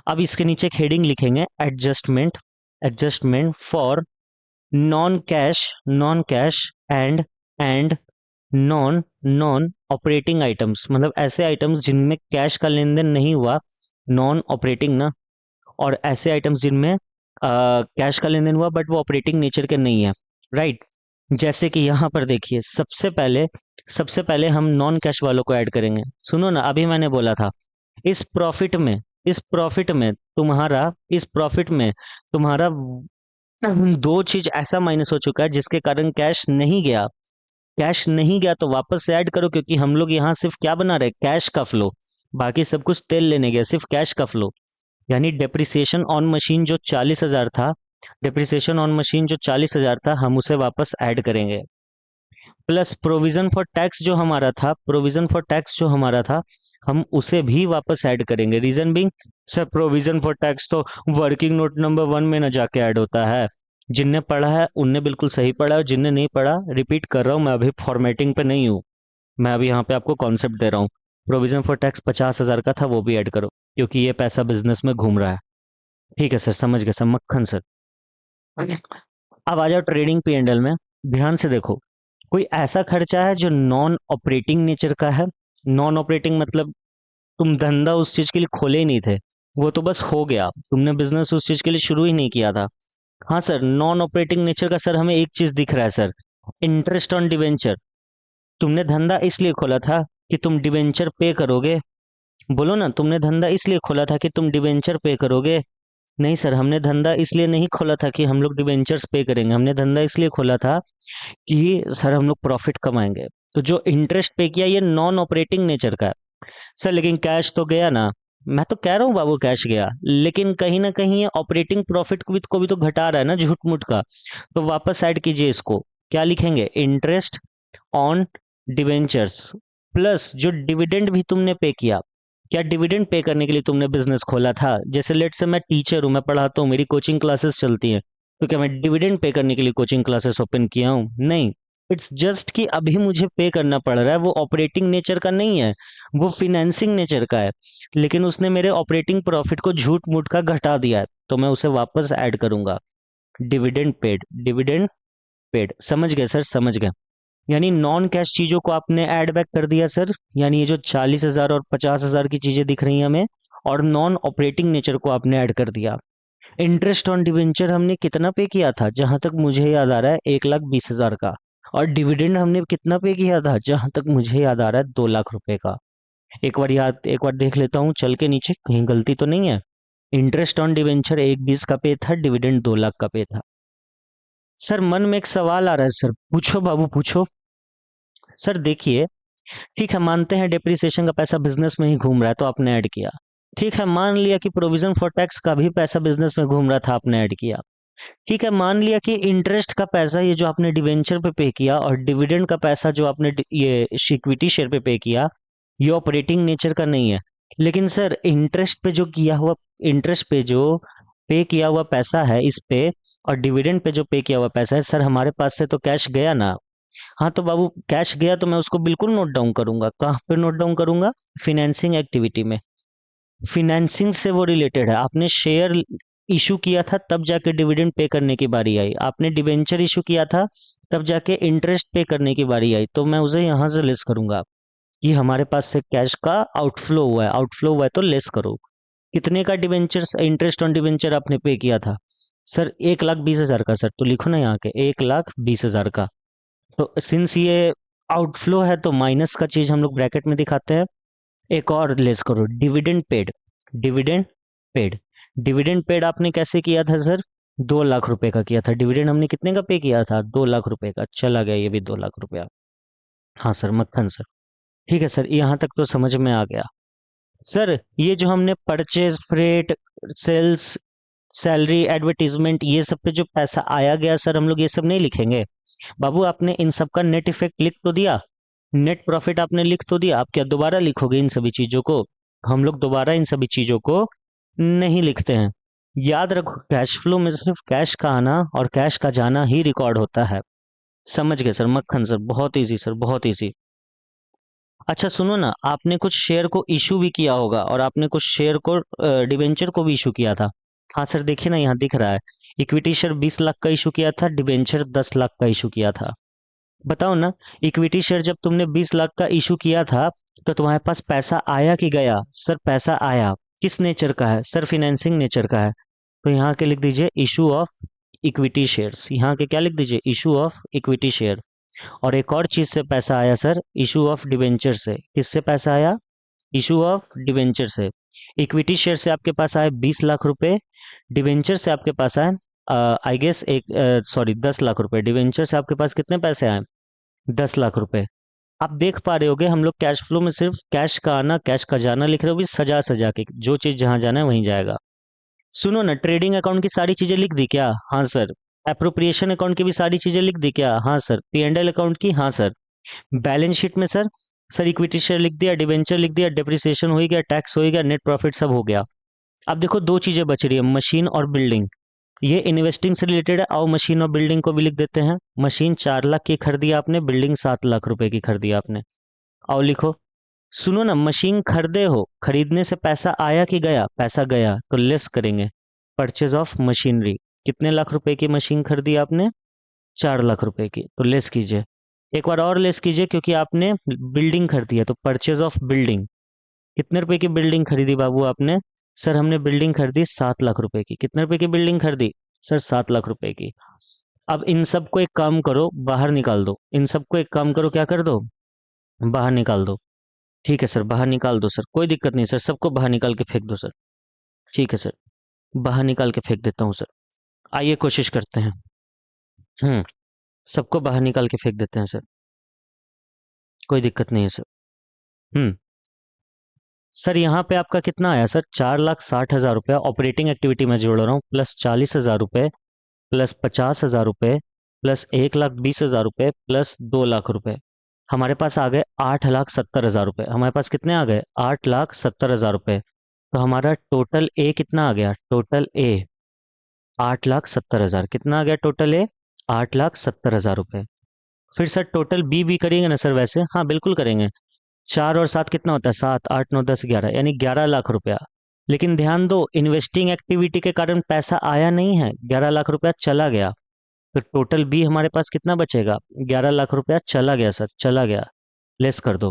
अब इसके नीचे एक हेडिंग लिखेंगे, adjustment, adjustment for non cash and non non operating items. मतलब ऐसे आइटम्स जिनमें कैश का लेन देन नहीं हुआ, नॉन ऑपरेटिंग ना, और ऐसे आइटम्स जिनमें कैश का लेन देन हुआ बट वो ऑपरेटिंग नेचर के नहीं है, राइट? जैसे कि यहाँ पर देखिए, सबसे पहले हम नॉन कैश वालों को ऐड करेंगे। सुनो ना, अभी मैंने बोला था इस प्रॉफिट में इस प्रॉफिट में तुम्हारा दो चीज ऐसा माइनस हो चुका है जिसके कारण कैश नहीं गया। कैश नहीं गया तो वापस से ऐड करो, क्योंकि हम लोग यहाँ सिर्फ क्या बना रहे? कैश का फ्लो। बाकी सब कुछ तेल लेने गया, सिर्फ कैश का फ्लो। यानी डेप्रिसिएशन ऑन मशीन जो 40,000 था, डेप्रिसिएशन ऑन मशीन जो 40,000 था, हम उसे वापस ऐड करेंगे। प्लस प्रोविजन फॉर टैक्स जो हमारा था, हम उसे भी वापस ऐड करेंगे। Reason being, sir provision for tax तो वर्किंग नोट नंबर 1 में ना जाके ऐड होता है। जिनने पढ़ा है उनने बिल्कुल सही पढ़ा है, और जिनने नहीं पढ़ा, रिपीट कर रहा हूँ, मैं अभी फॉर्मेटिंग पे नहीं हूँ, मैं अभी यहाँ पे आपको कॉन्सेप्ट दे रहा हूँ। प्रोविजन फॉर टैक्स 50,000 का था, वो भी ऐड करो, क्योंकि ये पैसा बिजनेस में घूम रहा है। ठीक है सर, समझ गए सर, मक्खन सर। अब आ जाओ ट्रेडिंग पी एंड एल में। ध्यान से देखो, कोई ऐसा खर्चा है जो नॉन ऑपरेटिंग नेचर का है। नॉन ऑपरेटिंग मतलब तुम धंधा उस चीज के लिए खोले ही नहीं थे, वो तो बस हो गया, तुमने बिजनेस उस चीज के लिए शुरू ही नहीं किया था। हाँ सर, नॉन ऑपरेटिंग नेचर का सर हमें एक चीज दिख रहा है सर, इंटरेस्ट ऑन डिवेंचर। तुमने धंधा इसलिए खोला था कि तुम डिवेंचर पे करोगे। बोलो ना, तुमने धंधा इसलिए खोला था कि तुम डिवेंचर पे करोगे। नहीं सर, हमने धंधा इसलिए नहीं खोला था कि हम लोग डिवेंचर्स पे करेंगे, हमने धंधा इसलिए खोला था कि सर हम लोग प्रॉफिट कमाएंगे। तो जो इंटरेस्ट पे किया ये नॉन ऑपरेटिंग नेचर का है। सर लेकिन कैश तो गया ना। मैं तो कह रहा हूँ बाबू कैश गया, लेकिन कहीं ना कहीं ये ऑपरेटिंग प्रॉफिट को भी तो घटा रहा है ना झूठ मूठ का। तो वापस ऐड कीजिए इसको। क्या लिखेंगे? इंटरेस्ट ऑन डिवेंचर्स प्लस जो डिविडेंड भी तुमने पे किया। क्या डिविडेंड पे करने के लिए तुमने बिजनेस खोला था? जैसे लेट से मैं टीचर हूँ, मैं पढ़ाता हूँ, मेरी कोचिंग क्लासेस चलती हैं, तो क्या मैं डिविडेंड पे करने के लिए कोचिंग क्लासेस ओपन किया हूँ? नहीं। इट्स जस्ट कि अभी मुझे पे करना पड़ रहा है, वो ऑपरेटिंग नेचर का नहीं है, वो फिनेंसिंग नेचर का है। लेकिन उसने मेरे ऑपरेटिंग प्रॉफिट को झूठ मूठ का घटा दिया है, तो मैं उसे वापस ऐड करूंगा। डिविडेंड पेड, डिविडेंड पेड, समझ गए सर? समझ गए? यानी नॉन कैश चीजों को आपने ऐड बैक कर दिया सर। यानी ये जो 40,000 और 50,000 की चीजें दिख रही हैं हमें, और नॉन ऑपरेटिंग नेचर को आपने ऐड कर दिया। इंटरेस्ट ऑन डिवेंचर हमने कितना पे किया था? जहां तक मुझे याद आ रहा है 1,20,000 का। और डिविडेंड हमने कितना पे किया था? जहां तक मुझे याद आ रहा है 2 लाख रुपए का। एक बार देख लेता हूँ चल के नीचे, कहीं गलती तो नहीं है। इंटरेस्ट ऑन डिवेंचर 1,20 का पे था, डिविडेंड 2 लाख का पे था। सर मन में एक सवाल आ रहा है सर, पूछो बाबू पूछो। सर देखिए, ठीक है मानते हैं डेप्रिसिएशन का पैसा बिजनेस में ही घूम रहा है, तो आपने ऐड किया। ठीक है मान लिया कि प्रोविजन फॉर टैक्स का भी पैसा बिजनेस में घूम रहा था, आपने ऐड किया। ठीक है मान लिया कि इंटरेस्ट का पैसा ये जो आपने डिवेंचर पे किया, और डिविडेंड का पैसा जो आपने ये इक्विटी शेयर पे किया, ये ऑपरेटिंग नेचर का नहीं है। लेकिन सर इंटरेस्ट पे जो पे किया हुआ पैसा है इस पे, और डिविडेंड पे जो पे किया हुआ पैसा है सर, हमारे पास से तो कैश गया ना। हाँ तो बाबू कैश गया तो मैं उसको बिल्कुल नोट डाउन करूंगा। कहाँ पे नोट डाउन करूंगा? फिनेंसिंग एक्टिविटी में। फिनेंसिंग से वो रिलेटेड है। आपने शेयर इशू किया था तब जाके डिविडेंड पे करने की बारी आई, आपने डिवेंचर इशू किया था तब जाके इंटरेस्ट पे करने की बारी आई, तो मैं उसे यहाँ से लेस करूंगा। ये हमारे पास से कैश का आउटफ्लो हुआ है, आउटफ्लो हुआ है तो लेस करो। कितने का डिवेंचर इंटरेस्ट ऑन डिवेंचर आपने पे किया था? सर 1,20,000 का सर, तो लिखो ना यहाँ के 1,20,000 का। तो सिंस ये आउटफ्लो है तो माइनस का चीज हम लोग ब्रैकेट में दिखाते हैं। एक और लेस करो, dividend paid. Dividend paid, dividend paid आपने कैसे किया था सर? 2 लाख रुपए का किया था। डिविडेंड हमने कितने का पे किया था? 2 लाख रुपए का। चला गया ये भी 2 लाख रुपया। हाँ सर मक्खन सर। ठीक है सर, यहाँ तक तो समझ में आ गया। सर ये जो हमने purchase, freight, sales, salary, advertisement, ये सब पे जो पैसा आया गया सर, हम लोग ये सब नहीं लिखेंगे? बाबू आपने इन सब का नेट इफेक्ट लिख तो दिया, नेट प्रॉफिट आपने लिख तो दिया, आप क्या दोबारा लिखोगे इन सभी चीजों को? हम लोग दोबारा इन सभी चीजों को नहीं लिखते हैं। याद रखो कैश फ्लो में सिर्फ कैश का आना और कैश का जाना ही रिकॉर्ड होता है। समझ गए सर? मक्खन सर, बहुत इजी सर, बहुत इजी। अच्छा सुनो ना, आपने कुछ शेयर को इशू भी किया होगा, और आपने कुछ शेयर को डिवेंचर को भी इशू किया था। हाँ सर देखिए ना, यहाँ दिख रहा है इक्विटी शेयर 20 लाख का इशू किया था, डिवेंचर 10 लाख का इशू किया था। बताओ ना, इक्विटी शेयर जब तुमने 20 लाख का इशू किया था, तो तुम्हारे पास पैसा आया कि गया? सर पैसा आया। किस नेचर का है सर? फिनेंसिंग नेचर का है। तो यहाँ के लिख दीजिए इशू ऑफ इक्विटी शेयर्स, यहाँ के क्या लिख दीजिए? Issue of equity share. और एक और चीज से पैसा आया सर, इशू ऑफ डिवेंचर से। किससे पैसा आया? इशू ऑफ डिवेंचर से। इक्विटी शेयर से आपके पास आए 20 लाख रुपए, डिवेंचर से आपके पास आए आई गेस एक सॉरी 10 लाख रुपए। डिवेंचर से आपके पास कितने पैसे आए? 10 लाख रुपए। आप देख पा रहे होगे हम लोग कैश फ्लो में सिर्फ कैश का आना कैश का जाना लिख रहे हो, भी सजा सजा के, जो चीज जहां जाना है वहीं जाएगा। सुनो ना, ट्रेडिंग अकाउंट की सारी चीजें लिख दी क्या? हाँ सर। एप्रोप्रिएशन अकाउंट की भी सारी चीजें लिख दी क्या? हाँ सर। P&L अकाउंट की? हाँ सर। बैलेंस शीट में सर, सर इक्विटी शेयर लिख दिया, डिवेंचर लिख दिया, डेप्रिसिएशन हो ही गया, टैक्स हो ही गया, नेट प्रॉफिट सब हो गया। अब देखो दो चीजें बच रही है, मशीन और बिल्डिंग। ये इन्वेस्टिंग से रिलेटेड है, आओ मशीन और बिल्डिंग को भी लिख देते हैं। मशीन 4 लाख की खरीदी आपने, बिल्डिंग 7 लाख रुपए की खरीदी आपने। आओ लिखो। सुनो ना, मशीन खरीदे हो, खरीदने से पैसा आया कि गया? पैसा गया, तो लेस करेंगे परचेज ऑफ मशीनरी। कितने लाख रुपए की मशीन खरीदी आपने? 4 लाख रुपए की, तो लेस कीजिए। एक बार और लेस कीजिए, क्योंकि आपने बिल्डिंग खरीदी है, तो परचेज ऑफ बिल्डिंग। कितने रुपए की बिल्डिंग खरीदी बाबू आपने? सर हमने बिल्डिंग खरीदी 7 लाख रुपए की। कितने रुपए की बिल्डिंग खरीदी? सर 7 लाख रुपए की। अब इन सबको एक काम करो, बाहर निकाल दो। इन सबको एक काम करो, क्या कर दो? बाहर निकाल दो। ठीक है सर, बाहर निकाल दो सर, कोई दिक्कत नहीं सर, सबको बाहर निकाल के फेंक दो सर। ठीक है सर, बाहर निकाल के फेंक देता हूँ सर। आइए कोशिश करते हैं। हम्म, सबको बाहर निकाल के फेंक देते हैं सर, कोई दिक्कत नहीं है सर। हम्म, सर यहाँ पे आपका कितना आया सर, 4,60,000 रुपया ऑपरेटिंग एक्टिविटी में जोड़ रहा हूँ, प्लस 40,000 रुपये, प्लस 50,000 रुपये, प्लस 1,20,000 रुपये, प्लस 2 लाख रुपये। हमारे पास आ गए 8,70,000 रुपये। हमारे पास कितने आ गए, 8,70,000 रुपये। तो हमारा टोटल ए कितना आ गया, टोटल ए 8,70,000। कितना आ गया टोटल ए, 8,70,000 रुपये। फिर सर टोटल बी भी करेंगे ना सर, वैसे हाँ बिल्कुल करेंगे। 4 और 7 कितना होता है, 7, 8, 9, 10, 11, यानी 11 लाख रुपया। लेकिन ध्यान दो, इन्वेस्टिंग एक्टिविटी के कारण पैसा आया नहीं है, 11 लाख रुपया चला गया। तो टोटल बी हमारे पास कितना बचेगा, 11 लाख रुपया चला गया सर, चला गया। लेस कर दो।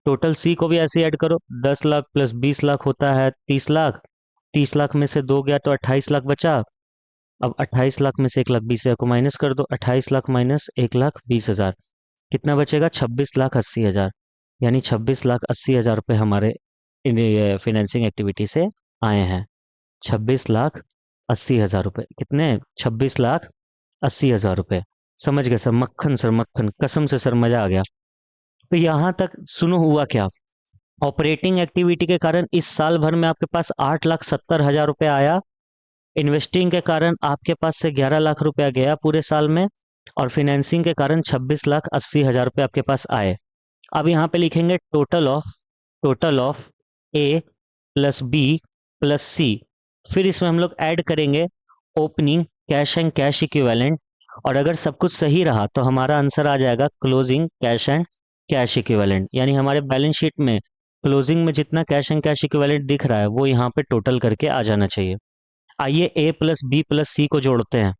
टोटल सी को भी ऐसे ऐड करो, 10 लाख प्लस 20 लाख होता है 30 लाख। 30 लाख में से 2 गया तो 28 लाख बचा। अब 28 लाख में से 1,20,000 को माइनस कर दो, 28 लाख माइनस 1,20,000 कितना बचेगा, 26,80,000। यानी 26,80,000 रुपये हमारे फाइनेंसिंग एक्टिविटी से आए हैं। 26,80,000 रुपये कितने, 26,80,000 रुपये। समझ गए सर, मक्खन सर मक्खन, कसम से सर मजा आ गया। तो यहाँ तक सुनो हुआ क्या, ऑपरेटिंग एक्टिविटी के कारण इस साल भर में आपके पास 8,70,000 रुपये आया। इन्वेस्टिंग के कारण आपके पास से 11 लाख रुपया गया पूरे साल में। और फाइनेंसिंग के कारण 26,80,000 रुपये आपके पास आए। अब यहाँ पे लिखेंगे total of A plus B plus C. फिर इसमें हम लोग ऐड करेंगे opening cash and cash equivalent. और अगर सब कुछ सही रहा तो हमारा आंसर आ जाएगा closing cash and cash equivalent. यानी हमारे बैलेंस शीट में क्लोजिंग में जितना कैश एंड कैश इक्विवेलेंट दिख रहा है वो यहाँ पे टोटल करके आ जाना चाहिए। आइए ए प्लस बी प्लस सी को जोड़ते हैं।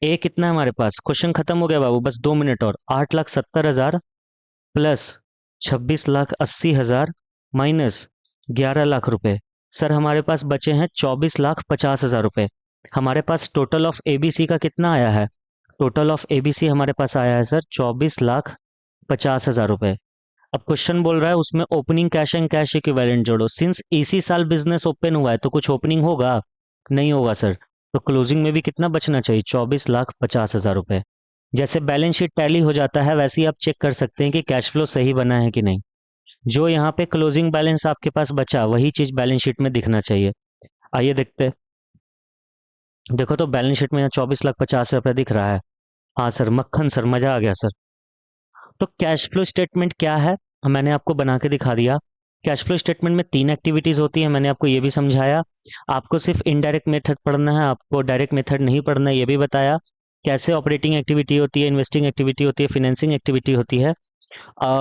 ए कितना है हमारे पास, क्वेश्चन खत्म हो गया बाबू, बस 2 मिनट और। 8,70,000 प्लस 26,80,000 माइनस 11 लाख रुपए। सर हमारे पास बचे हैं 24,50,000 रुपए। हमारे पास टोटल ऑफ एबीसी का कितना आया है, टोटल ऑफ एबीसी हमारे पास आया है सर 24,50,000 रुपए। अब क्वेश्चन बोल रहा है उसमें opening cash and cash equivalent जोड़ो। सिंस इसी साल बिजनेस ओपन हुआ है तो कुछ ओपनिंग होगा, नहीं होगा सर। तो क्लोजिंग में भी कितना बचना चाहिए, 24,50,000 रुपए। जैसे बैलेंस शीट टैली हो जाता है वैसे ही आप चेक कर सकते हैं कि कैश फ्लो सही बना है कि नहीं। जो यहाँ पे क्लोजिंग बैलेंस आपके पास बचा वही चीज बैलेंस शीट में दिखना चाहिए। आइए देखते हैं। देखो तो बैलेंस शीट में यहाँ 24,50,000 रुपये दिख रहा है। हाँ सर मक्खन सर, मजा आ गया सर। तो कैश फ्लो स्टेटमेंट क्या है, मैंने आपको बना के दिखा दिया। कैश फ्लो स्टेटमेंट में 3 एक्टिविटीज होती है, मैंने आपको ये भी समझाया। आपको सिर्फ इनडायरेक्ट मेथड पढ़ना है, आपको डायरेक्ट मेथड नहीं पढ़ना है, ये भी बताया। कैसे ऑपरेटिंग एक्टिविटी होती है, इन्वेस्टिंग एक्टिविटी होती है, फाइनेंसिंग एक्टिविटी होती है।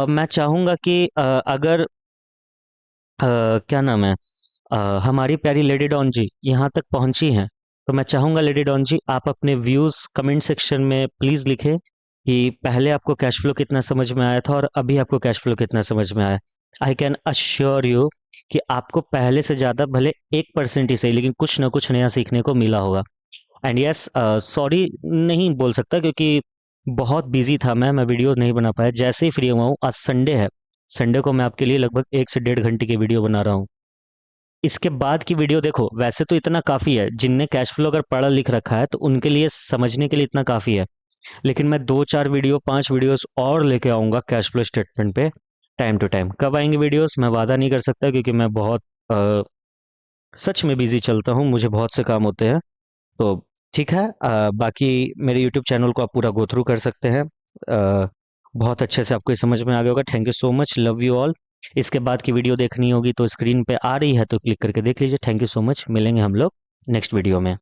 मैं चाहूँगा कि अगर क्या नाम है, हमारी प्यारी लेडी डॉन जी यहाँ तक पहुँची हैं तो मैं चाहूँगा लेडी डॉन जी आप अपने व्यूज़ कमेंट सेक्शन में प्लीज़ लिखें कि पहले आपको कैश फ्लो कितना समझ में आया था और अभी आपको कैश फ्लो कितना समझ में आया। आई कैन अश्योर यू कि आपको पहले से ज़्यादा, भले 1% ही सही, लेकिन कुछ ना कुछ नया सीखने को मिला होगा। एंड यस, सॉरी नहीं बोल सकता क्योंकि बहुत बिजी था मैं वीडियो नहीं बना पाया। जैसे ही फ्री हुआ हूँ, आज संडे है, संडे को मैं आपके लिए लगभग 1 से 1.5 घंटे की वीडियो बना रहा हूँ। इसके बाद की वीडियो देखो, वैसे तो इतना काफ़ी है, जिनने कैश फ्लो अगर पढ़ा लिख रखा है तो उनके लिए समझने के लिए इतना काफ़ी है। लेकिन मैं 2, 4 वीडियो 5 वीडियोस और लेके आऊँगा कैश फ्लो स्टेटमेंट पे टाइम टू टाइम। कब आएंगे वीडियोस मैं वादा नहीं कर सकता क्योंकि मैं बहुत सच में बिजी चलता हूँ, मुझे बहुत से काम होते हैं। तो ठीक है, बाकी मेरे यूट्यूब चैनल को आप पूरा गो थ्रू कर सकते हैं। बहुत अच्छे से आपको ये समझ में आ गया होगा। Thank you so much, love you all. इसके बाद की वीडियो देखनी होगी तो स्क्रीन पे आ रही है तो क्लिक करके देख लीजिए। थैंक यू सो मच, मिलेंगे हम लोग नेक्स्ट वीडियो में।